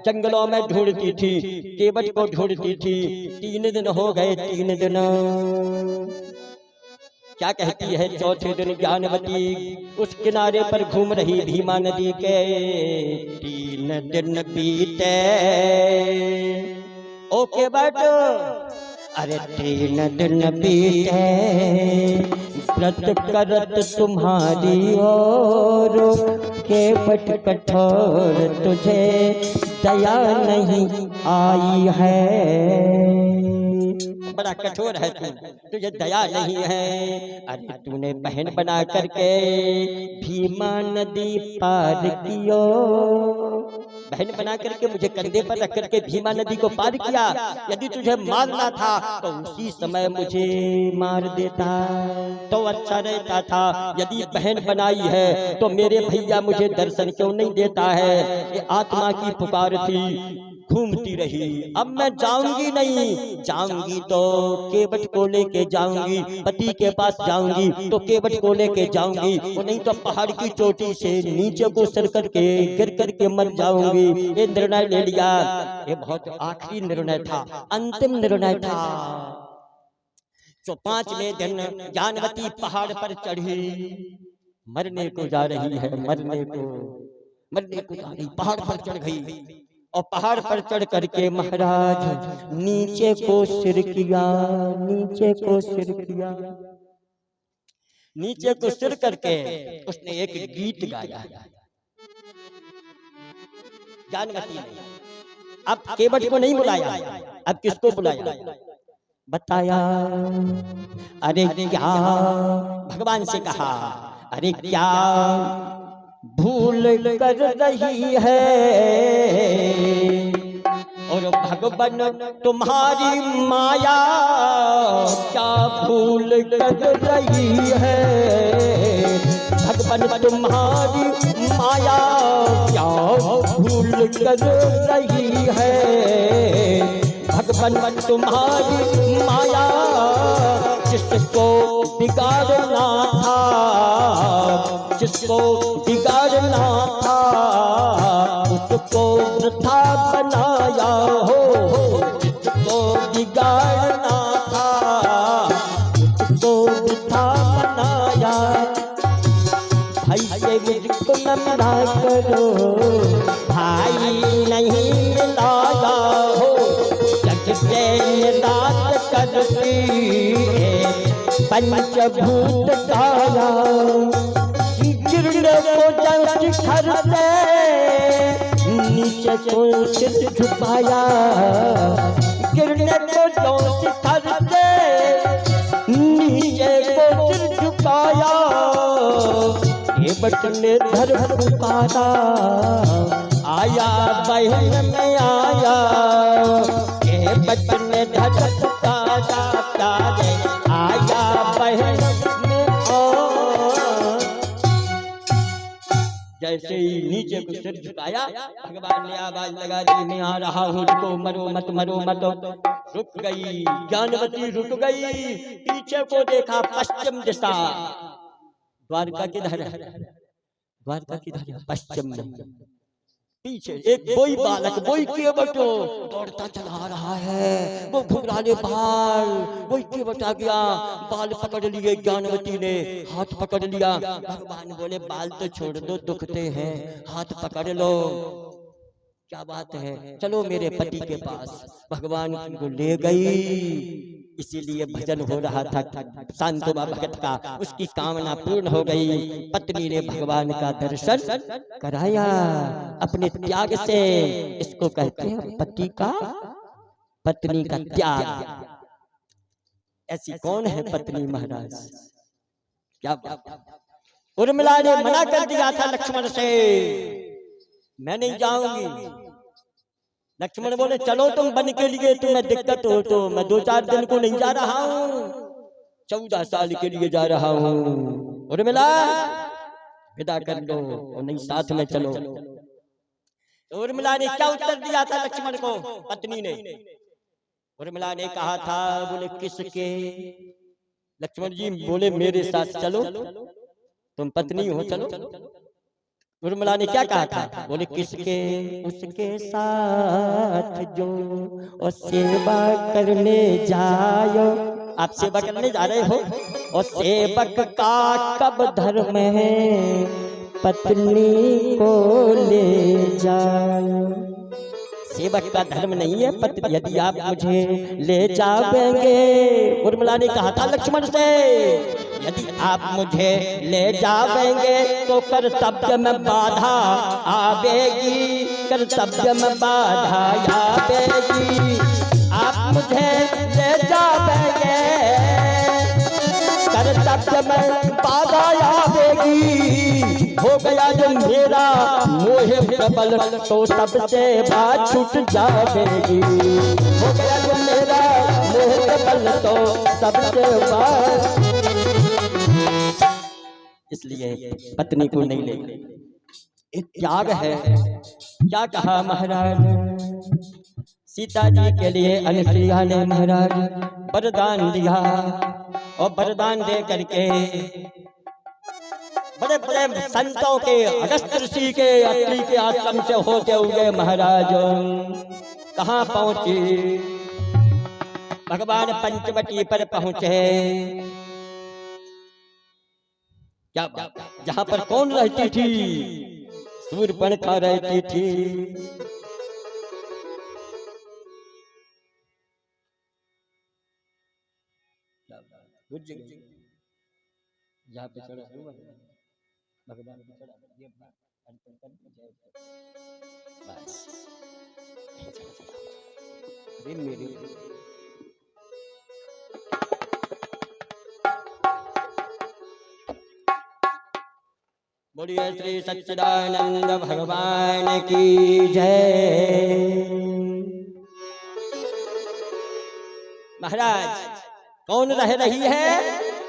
A: जंगलों में ढूंढती थी, केवट को ढूंढती थी। 3 दिन हो गए, 3 दिन। क्या कहती है, चौथे दिन ज्ञानवती उस किनारे पर घूम रही भीमा नदी के। 3 दिन बीते, ओ केवट अरे 3 दिन बीते व्रत करत तुम्हारी ओर, केवट कठोर तुझे दया नहीं आई है। बड़ा कठोर है तू, तुझे दया नहीं है। अरे तूने बहन बना करके भीमा नदी पार कियो, बहन बना करके मुझे कंधे पर रख करके भीमा नदी को पार किया। यदि तुझे मारना था तो उसी समय मुझे मार देता तो अच्छा रहता था। यदि बहन बनाई है तो मेरे भैया मुझे दर्शन क्यों नहीं देता है। ये आत्मा की पुकार थी, घूमती रही। अब मैं जाऊंगी नहीं, जाऊंगी तो केवट को लेके जाऊंगी, पति के पास जाऊंगी तो केवट को लेके जाऊंगी, वो नहीं तो पहाड़ की चोटी से नीचे को सर करके गिर करके मर जाऊंगी। ये निर्णय ले लिया। ये बहुत आखिरी निर्णय था, अंतिम निर्णय था। तो 5वें दिन ज्ञानवती पहाड़ पर चढ़ी, मरने को जा रही है, मरने को जा रही, पहाड़ पर चढ़ गई। और पहाड़ पर चढ़ करके महाराज नीचे को सिर किया, नीचे को सिर किया, नीचे को सिर करके उसने एक गीत गाया। जानवती ने अब केवट को नहीं बुलाया, अब किसको बुलाया बताया। अरे क्या भगवान से कहा, अरे क्या भूल कर रही है और भगवान तुम्हारी माया क्या भूल कर रही है। भगवान तुम्हारी माया क्या भूल कर रही है। भगवान तुम्हारी माया जिसको बिगाड़ना था, जिसको बिगाड़ना था उसको वृथा बनाया हो। जिसको बिगाड़ना था उसको वृथा बनाया। भाई से मुझको नमरा करो, भाई नहीं मिलाया हो। जग से निराश करती पंचभूत काया। गिरने को जल शिखर से नीचे को सिर झुकाया। गिरने को जो शिखर से नीचे को सिर झुकाया। केवट ने धर्म पुकारा, आया बहन में आया। केवट ने धर्म पुकारा, आया बहन में जैसे ही नीचे को सिर झुकाया, भगवान ने आवाज लगा दी, मैं आ रहा हूँ, तो मरो मत, मरो मत। रुक गई ज्ञानवती, रुक गई। पीछे को देखा, पश्चिम दिशा। द्वारका किधर है? द्वारका किधर है? पश्चिम में। पीछे एक बोई बालक, बोई केवट दौड़ता चला रहा है। वो घुंघराले बाल, बोई केवट आ गया, बाल पकड़ लिए ज्ञानवती ने, हाथ पकड़ लिया। भगवान बोले बाल तो छोड़ दो, दुखते हैं, हाथ पकड़ लो। क्या बात है, चलो मेरे पति के पास। भगवान को ले गई। इसीलिए भजन हो रहा था शांतोबा भगत का, उसकी कामना पूर्ण हो गई। पत्नी ने भगवान का दर्शन कराया अपने त्याग से। इसको कहते हैं पति का, पत्नी का त्याग। ऐसी कौन है पत्नी महाराज? क्या उर्मिला ने मना कर दिया था लक्ष्मण से, मैं नहीं जाऊंगी। लक्ष्मण बोले चलो तुम बन के लिए, तुम्हें दिक्कत हो तो मैं 2-4 दिन को नहीं जा रहा हूँ, 14 साल के लिए जा रहा हूँ। उर्मिला विदा कर दो, और नहीं साथ में चलो। तो उर्मिला ने क्या उत्तर दिया था लक्ष्मण को? पत्नी ने, उर्मिला ने कहा था, बोले किसके? लक्ष्मण जी बोले मेरे साथ चलो, तुम पत्नी हो, चलो। उर्मिला ने क्या कहा था? बोले किसके? उसके साथ जो और सेवा करने जायो। आप सेवा करने जा रहे हो, और सेवक का कब धर्म है, पत्नी को ले जाओ। सेवक का धर्म नहीं है पति। यदि आप मुझे ले जावेंगे, उर्मिला ने कहा था लक्ष्मण से, यदि आप मुझे ले जावेंगे तो कर्तव्य में बाधा आवेगी, कर्तव्य में बाधा आवेगी। आप मुझे ले जावेंगे, कर्तव्य में बाधा आवेगी। हो गया जो मेरा मोह प्रबल तो सबसे बात छूट जाएगी। हो गया जो मेरा मोह प्रबल तो सबसे बात, इसलिए पत्नी को नहीं ले। एक त्याग है। क्या कहा महाराज? सीता जी के लिए अनुसुईया ने महाराज वरदान दिया, और वरदान दे करके बड़े बड़े संतों के, अगस्त्य ऋषि के, अत्रि के आश्रम से होते हुए महाराज कहाँ पहुंचे? भगवान पंचवटी पर पहुंचे। क्या जहां पर कौन रहती थी? शूर्पणखा रहती थी। जहाँ पे चढ़ा भगवान को चढ़ा ये अर्पण कर जय बस। अरे मेरे बोलिए श्री सच्चिदानंद भगवान की जय। महाराज कौन रह रही है?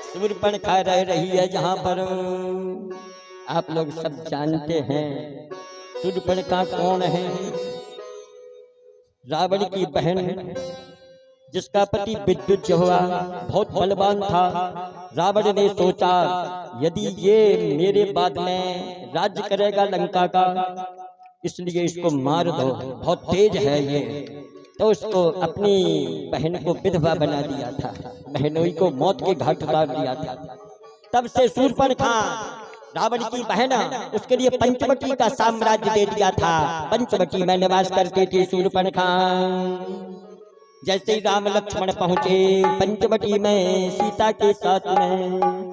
A: शूर्पणखा रह रही है। जहां पर आप लोग सब जानते हैं शूर्पणखा कौन है? रावण की बहन, जिसका पति विद्युत हुआ बहुत बलवान था। रावण ने सोचा यदि ये मेरे बाद में राज्य करेगा लंका का, इसलिए इसको मार दो, बहुत तेज है ये। तो उसको अपनी बहन को विधवा बना दिया था, बहनोई को मौत के घाट उतार दिया था। तब से शूर्पणखा रावण की बहन उसके लिए पंचवटी का साम्राज्य दे दिया था। पंचवटी में निवास करती थी शूर्पणखा। जैसे ही राम लक्ष्मण पहुंचे पंचवटी में सीता के साथ में,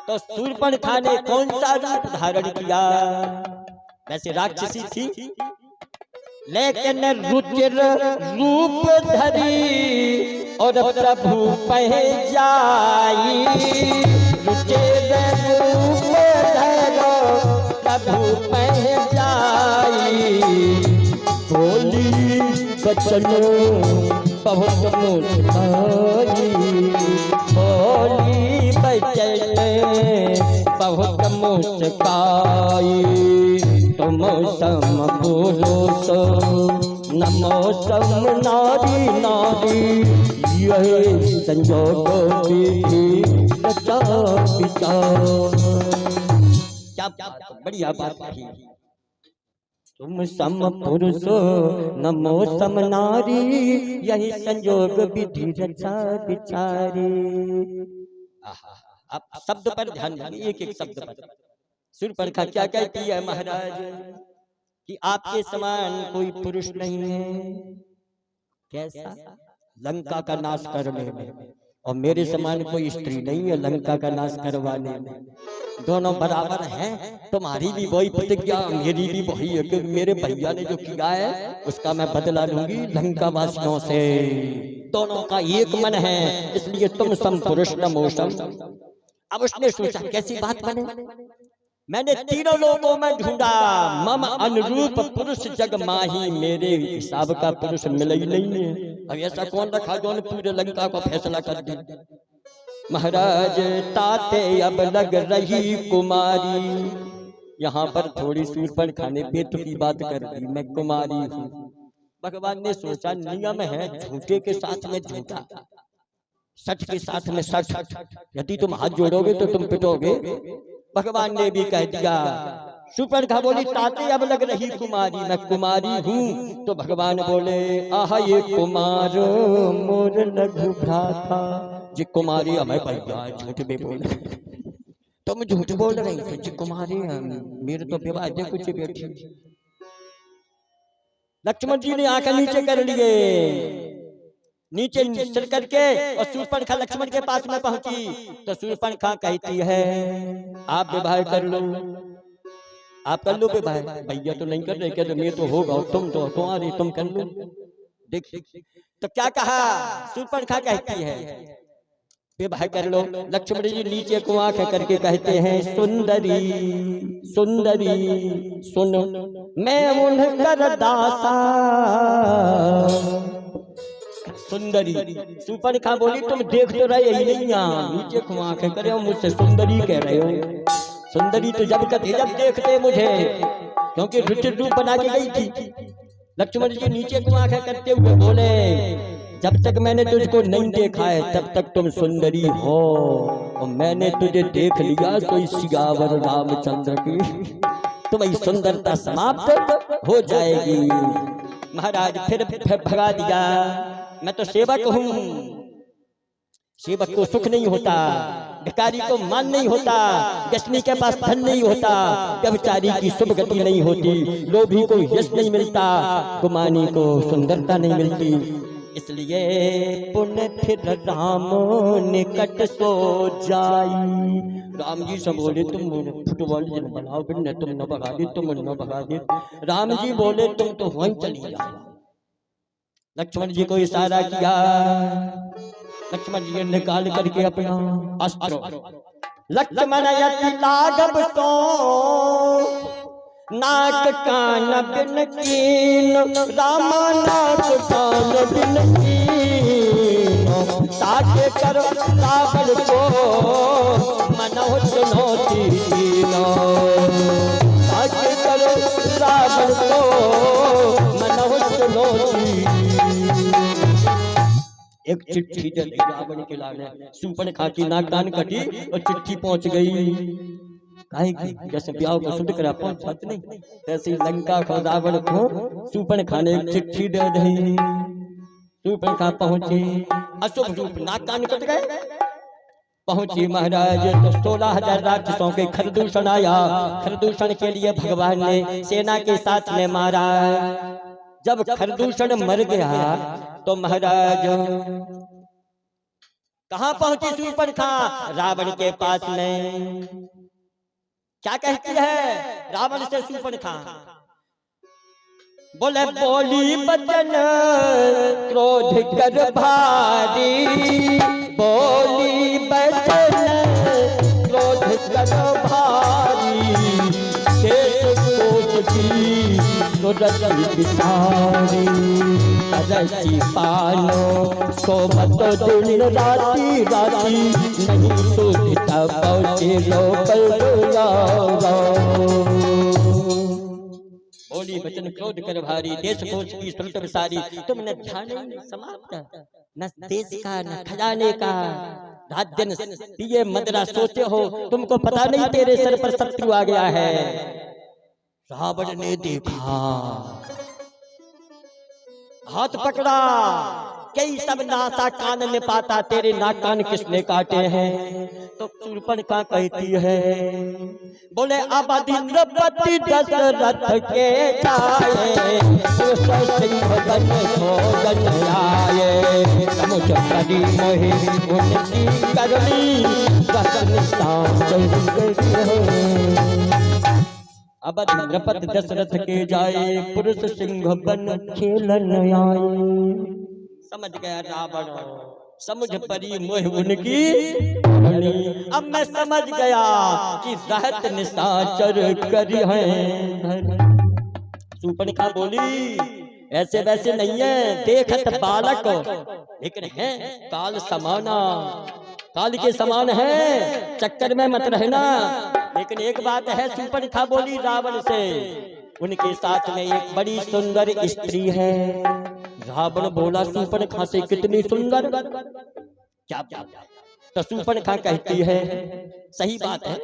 A: तो शूर्पणखा ने कौन सा रूप धारण किया? वैसे राक्षसी थी, लेकिन रुचिर रूप धरी और प्रभु पह जाई। रुचिर रूप धरो प्रभु पह जाई। बोली बचन बहुत मुस्काई, बोली बचन बहुत मुस्काई। तुम सम पुरुष नमो सम नारी, नारी यही संजोग विधि रचा विचार। क्या बढ़िया बात कही। तुम सम पुरुष नमो सम नारी यही संजोग विधि रचा विचारी। आप शब्द पर ध्यान दीजिए, एक एक शब्द पर। शूर्पणखा क्या कहती है महाराज कि आपके समान कोई पुरुष नहीं है। कैसा? लंका का नाश करने में। और मेरे समान कोई स्त्री नहीं है लंका का नाश करवाने में। दोनों बराबर हैं। तुम्हारी भी वही प्रतिज्ञा, मेरी भी वही है कि मेरे भैया ने जो किया है उसका मैं बदला लूंगी लंका वासियों से। दोनों का एक मन है, इसलिए तुम सम पुरुष नमो सम। अब उसने सोचा कैसी बात बने। मैंने तीनों लोगों में ढूंढा, मम अनुरूप पुरुष जग माही, मेरे हिसाब का पुरुष मिला ही नहीं है। अब ऐसा कौन रखा जो पूरे लंका को फैसला कर दे। महाराज ताते अब लग रही कुमारी। यहाँ पर थोड़ी शूर्पणखा ने बेतुकी बात कर दी, मैं कुमारी हूँ। भगवान ने सोचा नियम है झूठे के साथ में झूठा, सच के साथ में सच। यदि तुम हाथ जोड़ोगे तो तुम पिटोगे। भगवान ने भी कह दिया। शूर्पणखा बोली ताते अब लग रही कुमारी, मैं कुमारी हूँ। तो भगवान बोले आह ये कुमार मोर लघु भ्राता। जी कुमारी हमें भैया झूठ भी बोले, तुम झूठ बोल रही हो। जी कुमारी मेरे तो विवाह कुछ बैठी। लक्ष्मण जी ने आंखें नीचे कर लिए, नीचे सिर करके, और शूर्पणखा लक्ष्मण के पास में पहुंची तो शूर्पणखा कहती है आप विवाह कर लो, आप कर लो विवाह। भैया तो नहीं कर रहे, क्या मैं तो होगा, तुम तो तुम्हारी तुम कर लो। देख तो क्या कहा, शूर्पणखा कहती है विवाह कर लो। लक्ष्मण जी नीचे को आंखें करके कहते हैं सुंदरी सुंदरी सुन मैं उनकर दासा। सुंदरी, शूर्पणखा बोली तुम देख तो रहे ही नहीं, नीचे को आंखें करे हो मुझसे सुंदरी कह रहे हो। सुंदरी तो जब कहते जब देखते मुझे, क्योंकि रुचिर रूप बना के गई थी। लक्ष्मण जी नीचे को आंखें करते हुए बोले जब तक मैंने तुझको नहीं देखा है तब तक तुम सुंदरी हो, और मैंने तुझे देख लिया तो इस सियावर रामचंद्र की तुम्हारी सुंदरता समाप्त हो जाएगी। महाराज फिर भगा दिया। मैं तो सेवक हूँ, सेवक को सुख नहीं होता, भिखारी को मान नहीं होता, व्यसनी के पास धन नहीं होता, व्यभिचारी की शुभ गति नहीं होती, लोभी को यश नहीं मिलता, गुमानी को सुंदरता नहीं मिलती। इसलिए पुण्य फिर राम निकट सो जाई। राम जी से बोले तुम फुटबॉल जन बनाओ, फिर न तुम न भगा दी, तुम न भगा दी। राम जी बोले तुम तो वहीं चली जाओ। लक्ष्मण जी को इशारा किया, लक्ष्मण जी ने निकाल करके अपना अस्त्र, लक्ष्मण यति लागब तो नाक कान बिन कीन, रामा नाक कान बिन कीन, ताके करो रावण को मनो चुनौती दीनो, ताके करो रावण को मनो चुनौती। एक चिट्ठी जल्दी रावण के लाने, शूर्पणखा की नाक कान कटी और चिट्ठी पहुंच गई। जैसे ब्याह को शुद्ध करा पहुंचाते नहीं, ऐसे लंका को रावण को शूर्पणखा ने एक चिट्ठी दे दी। शूर्पणखा पहुंची, अशुभ रूप नाक कान कट गए। पहुंची महाराज तो 16,000 राक्षसों के खरदूषण आया। खरदूषण के लिए भगवान ने सेना के साथ में मारा। जब खरदूषण मर गया तो महाराज कहां पहुंची शूर्पणखा? रावण के पास में। क्या कहती है रावण से शूर्पणखा? बोले बोली बचन क्रोध कर भारी, बोली बचन क्रोध कर भारी, शेष कोष की सुरति विसारी, रची पालो सोमत दिन राती राती, नहीं सुधता पहुँचे बोली बचन क्रोध कर भारी, देश कोश की सुरत विसारी। तुमने ध्यान समाप्त, न देश का न खजाने का, रात दिन पिए मदरा सोते हो, तुमको पता नहीं तेरे सर पर शत्रु आ गया है। रावण ने देखा, हाथ पकड़ा, कई सब नासा कान में पाता, तेरे नाक कान किसने काटे हैं? तो शूर्पणखा कहती है, बोले अब इंद्रपति दशरथ के जाए, सिंह भोजन आए, समुझ करी मोहि उनकी करनी, अब इंद्रपति दशरथ के जाए, पुरुष सिंह बन खेलन आए। समझ गया रावण, समझ परी मोह उनकी। अब मैं समझ गया कि रहत निशाचर करी है। शूर्पणखा बोली ऐसे वैसे नहीं है, देखत बालक लेकिन है काल समाना, काल के समान है, चक्कर में मत रहना। लेकिन एक बात है, शूर्पणखा बोली रावण से, उनके साथ में एक बड़ी सुंदर स्त्री है। रावण बोला शूर्पणखा से कितनी सुंदर? क्या? तो शूर्पणखा कहती है सही बात है,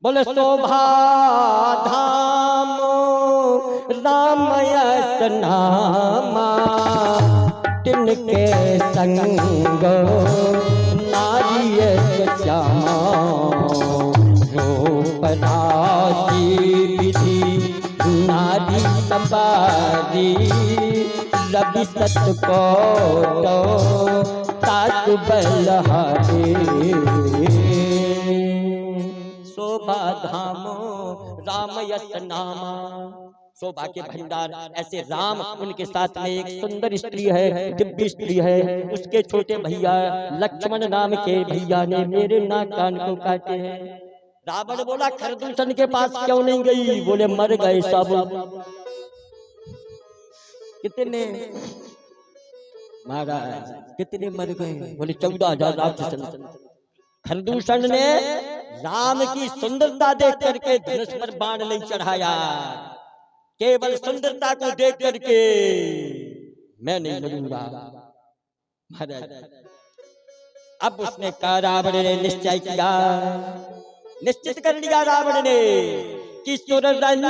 A: बोले शोभा धाम राम यस नामा, तिनके संग नारी श्यामा, रूप राशि विधि नारी सम बारी रवि सत को तो ताक बलहारी शोभा धामो राम यस नामा शोभा के भंडार ऐसे राम उनके साथ में एक सुंदर स्त्री है दिव्य स्त्री है उसके छोटे भैया लक्ष्मण नाम के भैया ने मेरे नाक कान को काटे हैं। रावण बोला खरदूषण के पास क्यों नहीं गई? बोले मर गए सब। कितने महाराज कितने मर गए? बोले 14,000 राक्षस। खरदूषण ने राम की सुंदरता देख करके धनुष पर बाण नहीं चढ़ाया, केवल सुंदरता को देख करके मैं नहीं लड़ूंगा। महाराज अब उसने कहा, रावण ने निश्चय किया, निश्चित कर लिया रावण ने कि सुर रंजन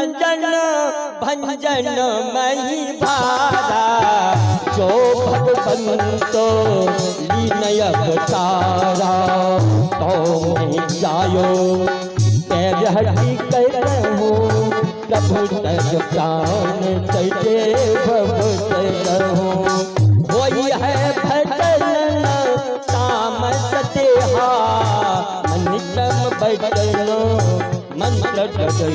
A: भंजन मही भारा जो भगवंतो लीनय अवतारा तो मैं जायो पैर हटी करहूँ प्रभु तज प्राण तजे भव तरहूँ वही है भजन तामस देहा मनितम भजनो मंत्र डगे।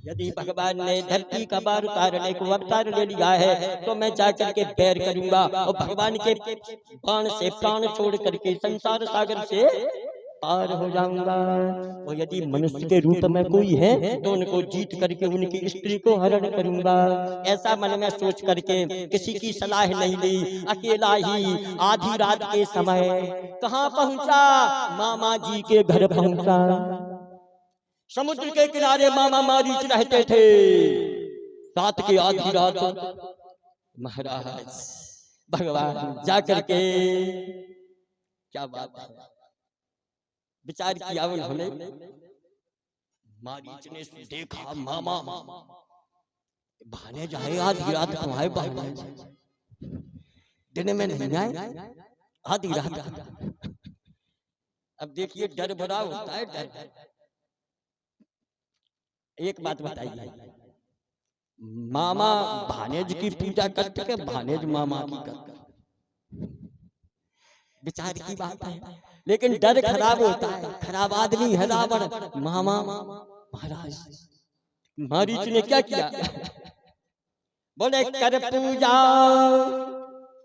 A: यदि भगवान ने धरती का बार उतारने को अवतार ले लिया है तो मैं जाकर के पैर करूंगा और भगवान के बाण से प्राण छोड़ करके संसार सागर से पार हो जाऊंगा। और यदि मनुष्य के रूप में कोई है तो उनको जीत करके उनकी स्त्री को हरण करूंगा। ऐसा मन में सोच करके किसी की सलाह नहीं ली, अकेला ही आधी रात के समय कहाँ पहुंचा? मामा जी के घर पहुंचा। समुद्र के किनारे मामा मारीच रहते थे। रात की आधी रात महाराज भगवान जाकर के क्या बात है विचार किया उन्होंने। मारीच ने देखा मामा भाने जाए आधी रात कमाए बहाने दिन में नहीं आए आधी रात। अब देखिए डर बड़ा होता है डर। एक बात बताइए, मामा भानेज की पूजा करते के भानेज मामा की करते? विचार की बात है, लेकिन डर खराब होता है। खराब आदमी है रावण। मामा महाराज मारीच ने क्या किया? बोले कर पूजा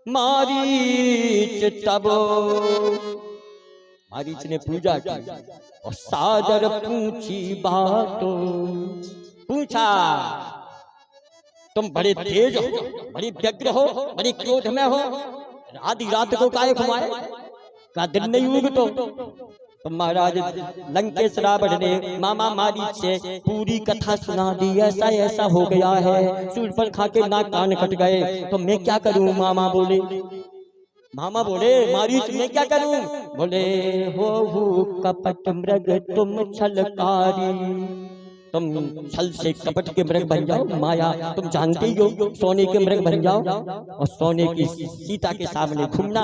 A: मारीच तब। मारीच ने पूजा की और सादर पूछी बातो। पूछा तुम बड़े तेज हो, बड़ी व्यग्र हो, बड़ी क्रोध में हो, आधी रात को काहे घुमाए? का दिन नहीं उग तो महाराज लंकेश रावण ने मामा मारीच से पूरी कथा सुना दी। ऐसा ऐसा हो गया है, सूर पर खा के नाक कान कट गए, तो मैं क्या करूं? मामा बोले मारीच मैं क्या करूं? बोले हो कपट मृग तुम छलकारी। तुम छल से कपट के मृग बन जाओ, माया तुम जानते ही हो, सोने के मृग बन जाओ और सोने की सीता के सामने घूमना।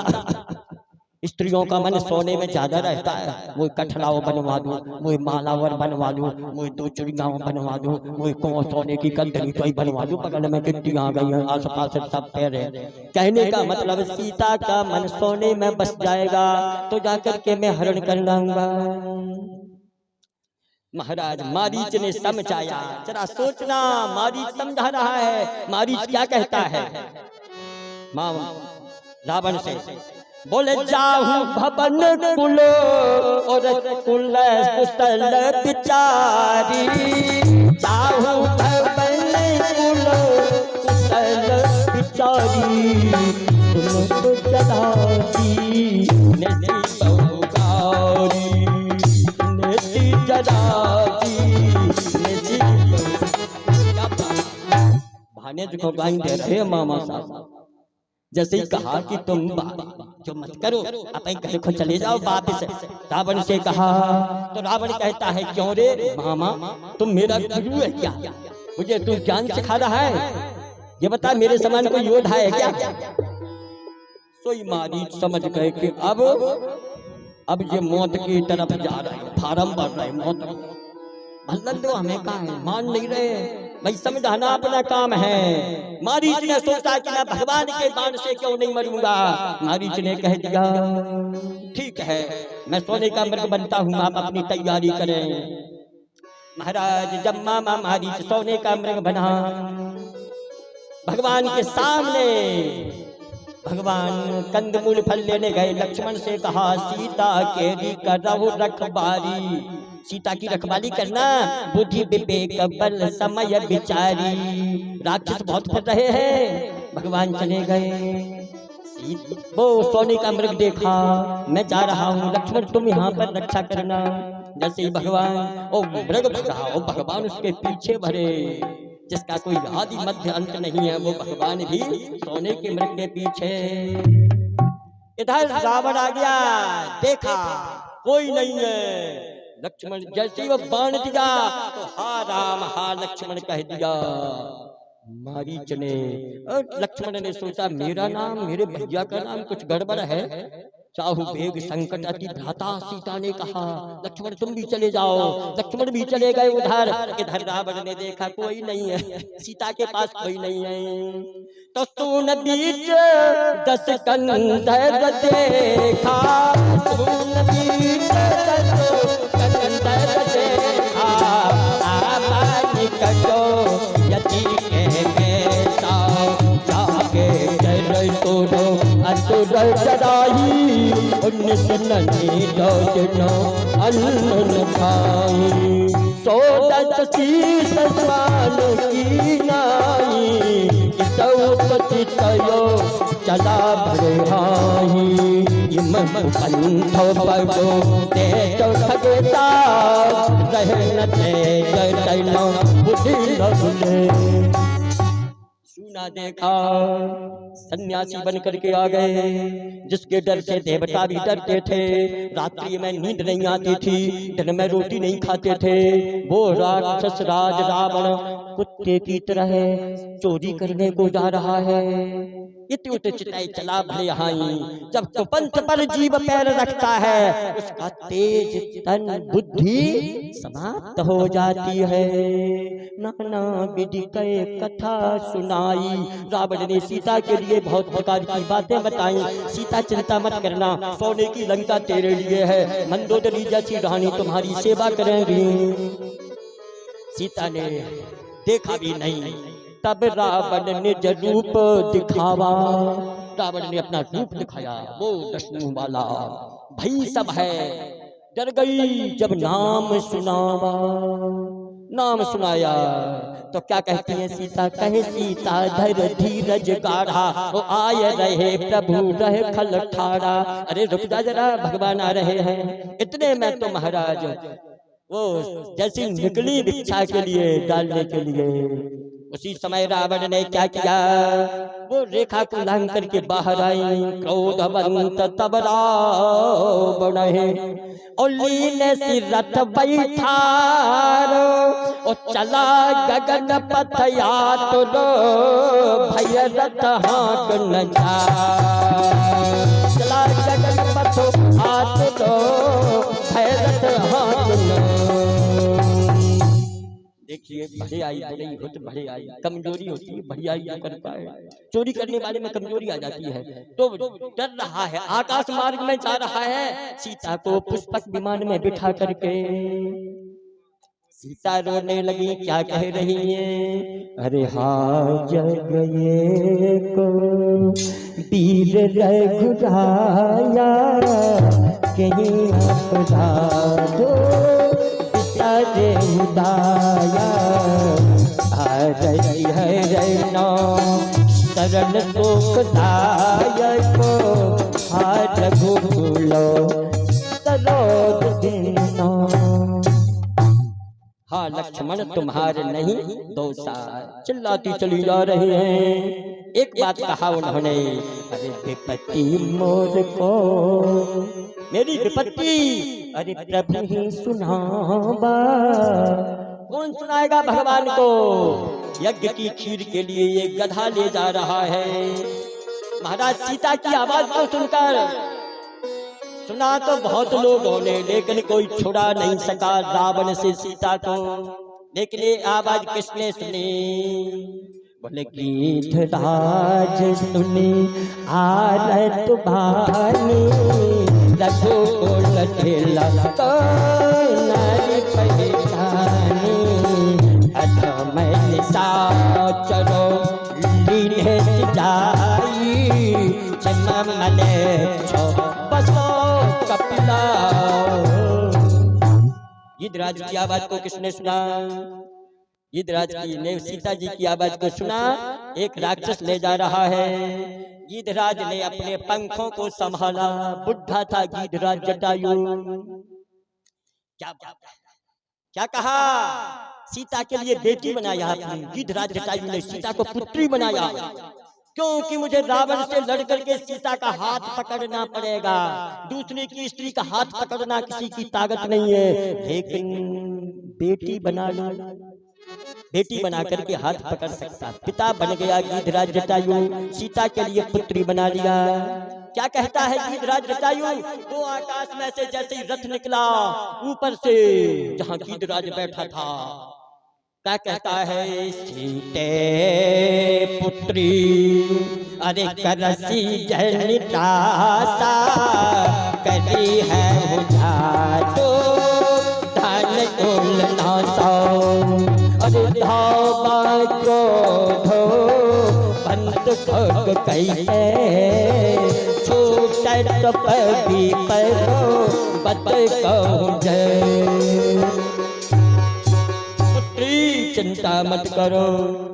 A: स्त्रियों का मन सोने में ज्यादा रहता है। वो कठलाओ बनवा दूं, वो मालावर बनवा दूं, वो 2 चुड़ियाओं बनवा दूं, वो को सोने की कंधनी तो ही बनवा दूं, बगल में गिट्टी आ गई है, आस पास सब पैर है। कहने का मतलब सीता का मन सोने में बस जाएगा तो जाकर के मैं हरण कर लाऊंगा। महाराज मारीच ने समझाया। जरा सोचना, मारीच समझा रहा है। मारीच क्या कहता है रावण से? बोले जाहू भवन कुल और कुल कुशल बिचारी। जाहू भवन कुल कुशल बिचारी। तुम तो जदाती नेति बहुगारी, नेति जदाती नेति। भानेज को गाइन दे रहे मामा साहब। जैसे ही कहा कि तुम जो मत करो, अपने घर को चले जाओ वापस। रावण से कहा तो रावण कहता है क्यों रे मामा, तुम मेरा गुरु है क्या? मुझे तू ज्ञान सिखा रहा है? ये बता मेरे समान कोई योद्धा है क्या? सोई मारीच समझ गए कि अब ये मौत की तरफ जा रहा है, फारम भर रहे मौत। मतलब तो हमें कहा है, मान नहीं रहे। भाई समझाना अपना काम है। मारीच ने सोचा कि मैं भगवान के बाण से क्यों नहीं मरूंगा। मारीच ने कह दिया ठीक है, मैं सोने का मृग बनता हूँ, आप अपनी तैयारी करें। महाराज जब मामा मारीच सोने का मृग बना, भगवान के सामने भगवान कंदमूल फल लेने गए। लक्ष्मण से कहा सीता केरी करहु रखबारी, सीता की रखवाली करना, बुद्धि विवेक बल समय विचारी। राक्षस बहुत फिर रहे हैं। भगवान चले गए। वो सोने का मृग देखा, मैं जा रहा हूँ, लक्ष्मण तुम यहाँ पर रक्षा करना। जैसे ही भगवान ओ मृग भगा, ओ भगवान उसके पीछे भरे, जिसका कोई आदि मध्य अंत नहीं है, वो भगवान भी सोने के मृग के पीछे। इधर रावण आ गया, देखा कोई नहीं है। लक्ष्मण जैसे ही वो बाण दिया तो हा राम हा लक्ष्मण कह दिया मारीच ने। लक्ष्मण ने सोचा मेरा नाम, मेरे भैया का नाम, कुछ गड़बड़ है। चाहु बेग संकट अति भ्राता, सीता ने कहा लक्ष्मण तुम भी चले जाओ। लक्ष्मण भी चले गए उधर। इधर रावण ने देखा कोई नहीं है, सीता के पास कोई नहीं है। तो सुन बीच 10 कंधर देखा, सुन बीच 10 कंधर देखा, आवाज करो यति असुर चढ़ाई, 19 नन्ही दौड़नो अन्न खाई। 16 शीश स्मान की नाई, सौपति तयो चला भरहाई। मन पंथ पगो ते तो खगता, रहन ते गटनो बुद्धि लगले। सुना देखा सन्यासी बन करके आ गए, जिसके डर से देवता भी डरते थे। रात्रि में नींद नहीं आती थी, दिन में रोटी नहीं खाते थे। वो राक्षस राज रावण कुत्ते की तरह चोरी करने को जा रहा है। इतने चिताई चला भले हाई। जब कुपंथ पर जीव पैर रखता है, उसका तेज तन बुद्धि समाप्त हो जाती है। नाना विधि कई कथा सुनाई। रावण ने सीता के लिए बहुत प्रकार की बातें बताई। सीता चिंता मत करना, सोने की लंका तेरे लिए है, मंदोदरी जैसी रानी तुम्हारी सेवा करेंगी। सीता ने देखा भी नहीं। तब रावण ने निज रूप दिखावा। रावण ने अपना रूप दिखाया, वो दशमुख वाला भाई सब है। डर गई जब नाम सुनावा। नाम सुनाया तो क्या कहती है सीता, कहे सीता धर धीरज गाढ़ा, वो आए रहे प्रभु रहे खल ठाड़ा। अरे रुक जा जरा, भगवान आ रहे हैं। इतने में तो महाराज वो जैसी निकली भिक्षा के लिए डालने के लिए, उसी समय रावण ने क्या किया, वो रेखा को लांग करके बाहर आई। क्रोधवंत तब रावण और लीने सिरथ बैठार, और चला गगन पथ यातुर, भयरथ हाँक न जा। चला गगन पथ यातुर, भयरथ हाँक न। देखिए बढ़ियाई बड़ी होती, बढ़ियाई कमजोरी होती है, बढ़ियाई जो कर पाए। चोरी करने वाले में कमजोरी आ जाती है। तो डर रहा है, आकाश मार्ग में जा रहा है, सीता को पुष्पक विमान में बिठा करके। सीता रोने लगी, क्या कह रही है, अरे हाँ जग ये को वीर रघुराया, कहीं अपराधो रे उदाया। रही है नो शरण सुखदायक, रघुकुलो सरोज दिनो। हाँ लक्ष्मण तुम्हारे नहीं दोषा। चिल्लाती चली जा रही हैं। एक बात कहा उन्होंने, अरे विपत्ति मोर को, मेरी विपत्ति अरे प्रभु ही सुनावा। कौन सुनाएगा भगवान को। यज्ञ की खीर के लिए ये गधा ले जा रहा है। महाराज सीता की आवाज को सुनकर सुना तो बहुत लोगों ने, लेकिन कोई छुड़ा नहीं सका रावण से सीता को। लेकिन ये आवाज किसने सुनी? बोले गीधराज सुनी आरत भानी, रघुकुल तिलक नारी पहचानी, अधम निशाचरो लीने जाई, मले छो बसो कपिला। गीधराज की आवाज को किसने सुना? गीधराज की ने सीता जी की आवाज को सुना। एक राक्षस ले जा रहा है। गीधराज ने अपने पंखों को संभाला। बुढ़ा था गीधराज जटायु। क्या कहा? सीता के लिए बेटी बनाया आपने। गीधराज जटायु ने सीता को पुत्री बनाया, क्योंकि मुझे रावण से लड़ करके सीता का हाथ पकड़ना पड़ेगा। दूसरे की स्त्री का हाथ पकड़ना किसी की ताकत नहीं है, लेकिन बेटी बना लो, बेटी बना करके हाथ पकड़ सकता। पिता बन गया गीधराज जटायु, सीता के लिए पुत्री बना लिया। क्या कहता है गीधराज जटायु? वो आकाश में से जैसे ही रथ निकला ऊपर से, जहां गीधराज बैठा था, क्या कहता है? सीते पुत्री अरे करसी जनितासा, करी है उजाड़ो धन कुल नासो, अरे धावा क्रोधो पंत खग कहिए, छूटत पवी परो बत कहूं जय। चिंता मत करो,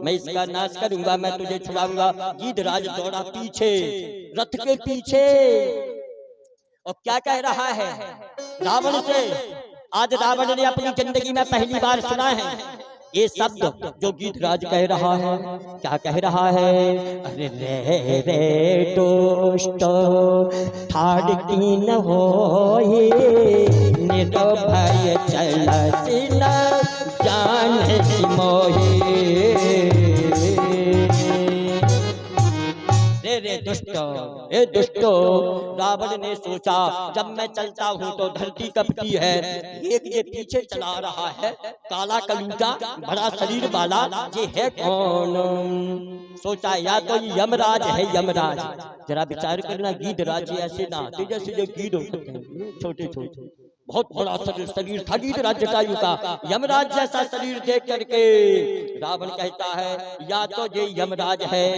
A: मैं इसका नाश करूंगा, मैं तुझे छुड़ाऊंगा। गीधराज दौड़ा पीछे, रथ के पीछे, और क्या कह रहा है रावण से? आज रावण ने अपनी जिंदगी में पहली बार सुना है ये शब्द जो गीधराज कह रहा है। क्या कह रहा है? अरे रे रे दोस्त ठाड़ की न होए, निर्भय चलसिन जान मोहे। रे दुष्टो, ए दुष्टो, रावण ने सोचा जब मैं चलता हूँ तो धरती कपती है, एक ये पीछे चला रहा है काला कलूटा बड़ा शरीर वाला, ये है कौन? सोचा या तो यमराज है, यमराज। जरा विचार करना, गीधराज ऐसे ना जैसे जो गीध होते हैं, छोटे छोटे, बहुत बड़ा शरीर था गीधराज जटायु का। यमराज जैसा शरीर देख करके रावण कहता है या तो ये यमराज है।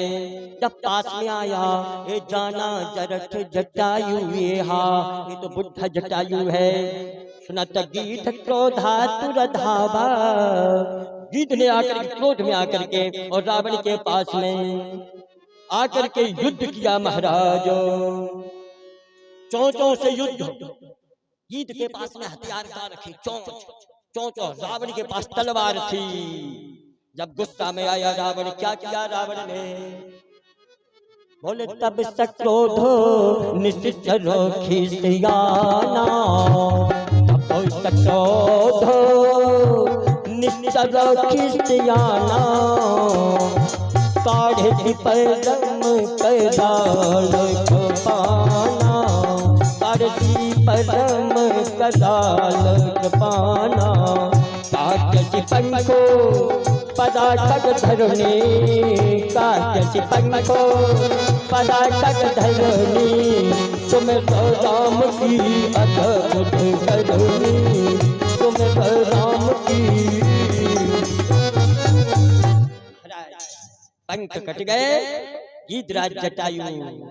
A: जब पास में आया ये जाना जरठ जटायु ये हा, ये तो बुढ़ा जटायु है। सुनत गीध क्रोधा तुर धावा, गीध ने आकर क्रोध में आकर के और रावण के पास में आकर के युद्ध किया। महाराज चोंचों से युद्ध। गीध के पास में हथियार का रखी चोंच, रावण के पास तलवार थी। जब गुस्सा में आया रावण, क्या किया रावण ने? बोले तब सक्रोधो निश्चरो खिसियाना, तब सक्रोधो निश्चरो खिसियाना, काढ़े की परम कदाल पाना, काढ़ी परम कदाल पाना, काटसी पंखो पदाटक धरणी, काटसी पंखो पदाटक धरणी, तुम तो राम की अद्भुत करुणी, तुम तो राम की। पंख कट गए। गीधराज जटायु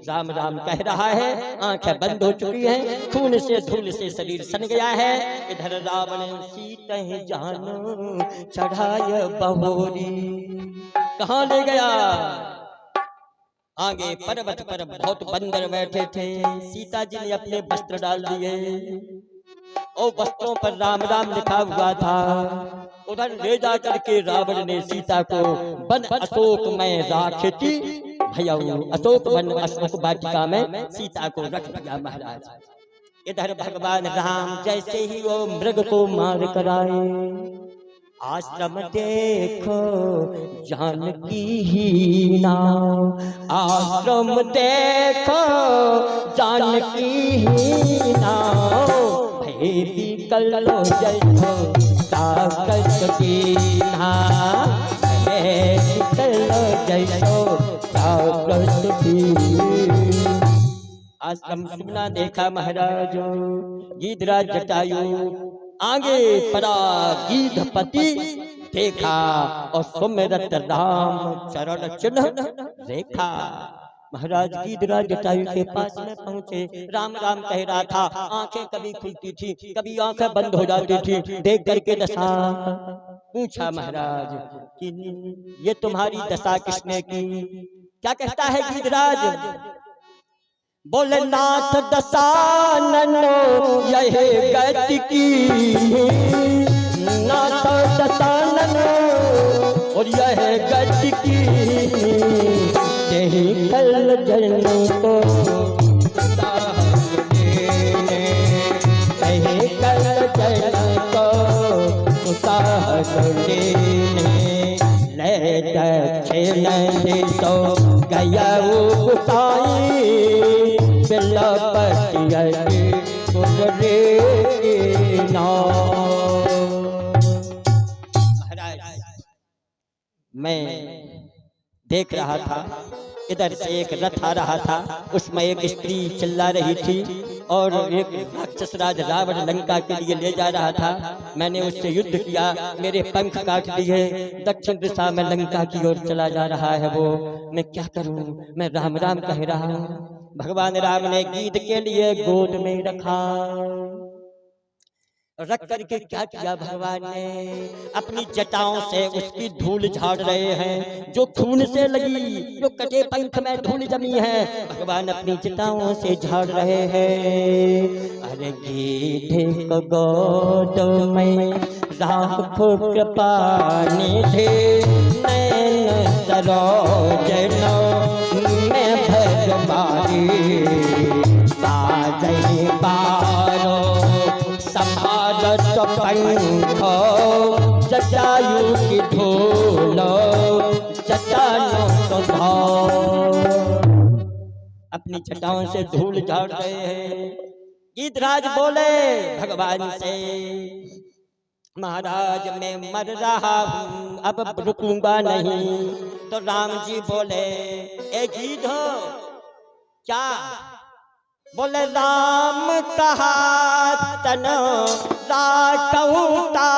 A: राम राम कह रहा है, आंखें बंद हो चुकी हैं, खून से धूल से शरीर सन गया है। इधर रावण सीता जानो चढ़ाय बहोरी, कहाँ ले गया? आगे पर्वत पर बहुत बंदर बैठे थे। सीता जी ने अपने वस्त्र डाल दिए और वस्त्रों पर राम राम लिखा हुआ था। उधर ले जा करके रावण ने सीता को वन अशोक में राखती, भैया अशोक वन अशोक वाटिका में सीता को रख दिया। महाराज इधर भगवान राम जैसे ही वो मृग को मार कर आए, आश्रम देखो जानकी ही नाम, आश्रम देखो जानकी ही नाम, भेदी कल्लो जय ताकत दीना चलो जैसो ताकत दी। आश्रम सुना देखा महाराज गीधराज जटायु आगे पड़ा गीधपति देखा और सुमिरत राम चरण चिन्ह देखा। महाराज गीधराज जटायु के पास में पहुंचे, राम राम कह रहा था, आंखें कभी खुलती थी कभी आंखें बंद हो जाती थी। देख करके दशा पूछा महाराज कि ये तुम्हारी दशा किसने की? क्या कहता है गीधराज? बोले नाथ दशानन यही गति की, नाथ दशानन और यह गति की, यही कल जनों को यही कल जनों को साहस देने ले दक्षिण देशो गया गुसाई मैं देख रहा था इधर से एक रथ आ रहा था, उसमें एक स्त्री चिल्ला रही थी और एक राक्षस राज रावण लंका के लिए ले जा रहा था। मैंने उससे युद्ध किया, मेरे पंख काट दिए, दक्षिण दिशा में लंका की ओर चला जा रहा है वो। मैं क्या करूं? मैं राम राम कह रहा हूं। भगवान राम ने गीध के लिए गोद में रखा, रख करके क्या किया भगवान ने? अपनी जटाओं से उसकी धूल झाड़ रहे हैं, जो खून से लगी, जो कटे पंख में धूल जमी है, भगवान अपनी जटाओं से झाड़ रहे हैं। अरे गीध को गोद में राखो कृपा निधि, नैन सरोजनो में भगवारी, बाजई बारो संभारत पंख, जटायु की धूलो जटायु तो धार। अपनी जटाओं से धूल झाड़ रहे हैं। गीधराज बोले भगवान से, महाराज मैं मर रहा हूँ, अब रुकूंगा नहीं। तो राम जी बोले, ए गीधो क्या? बोले राम कहा तन राखऊं ता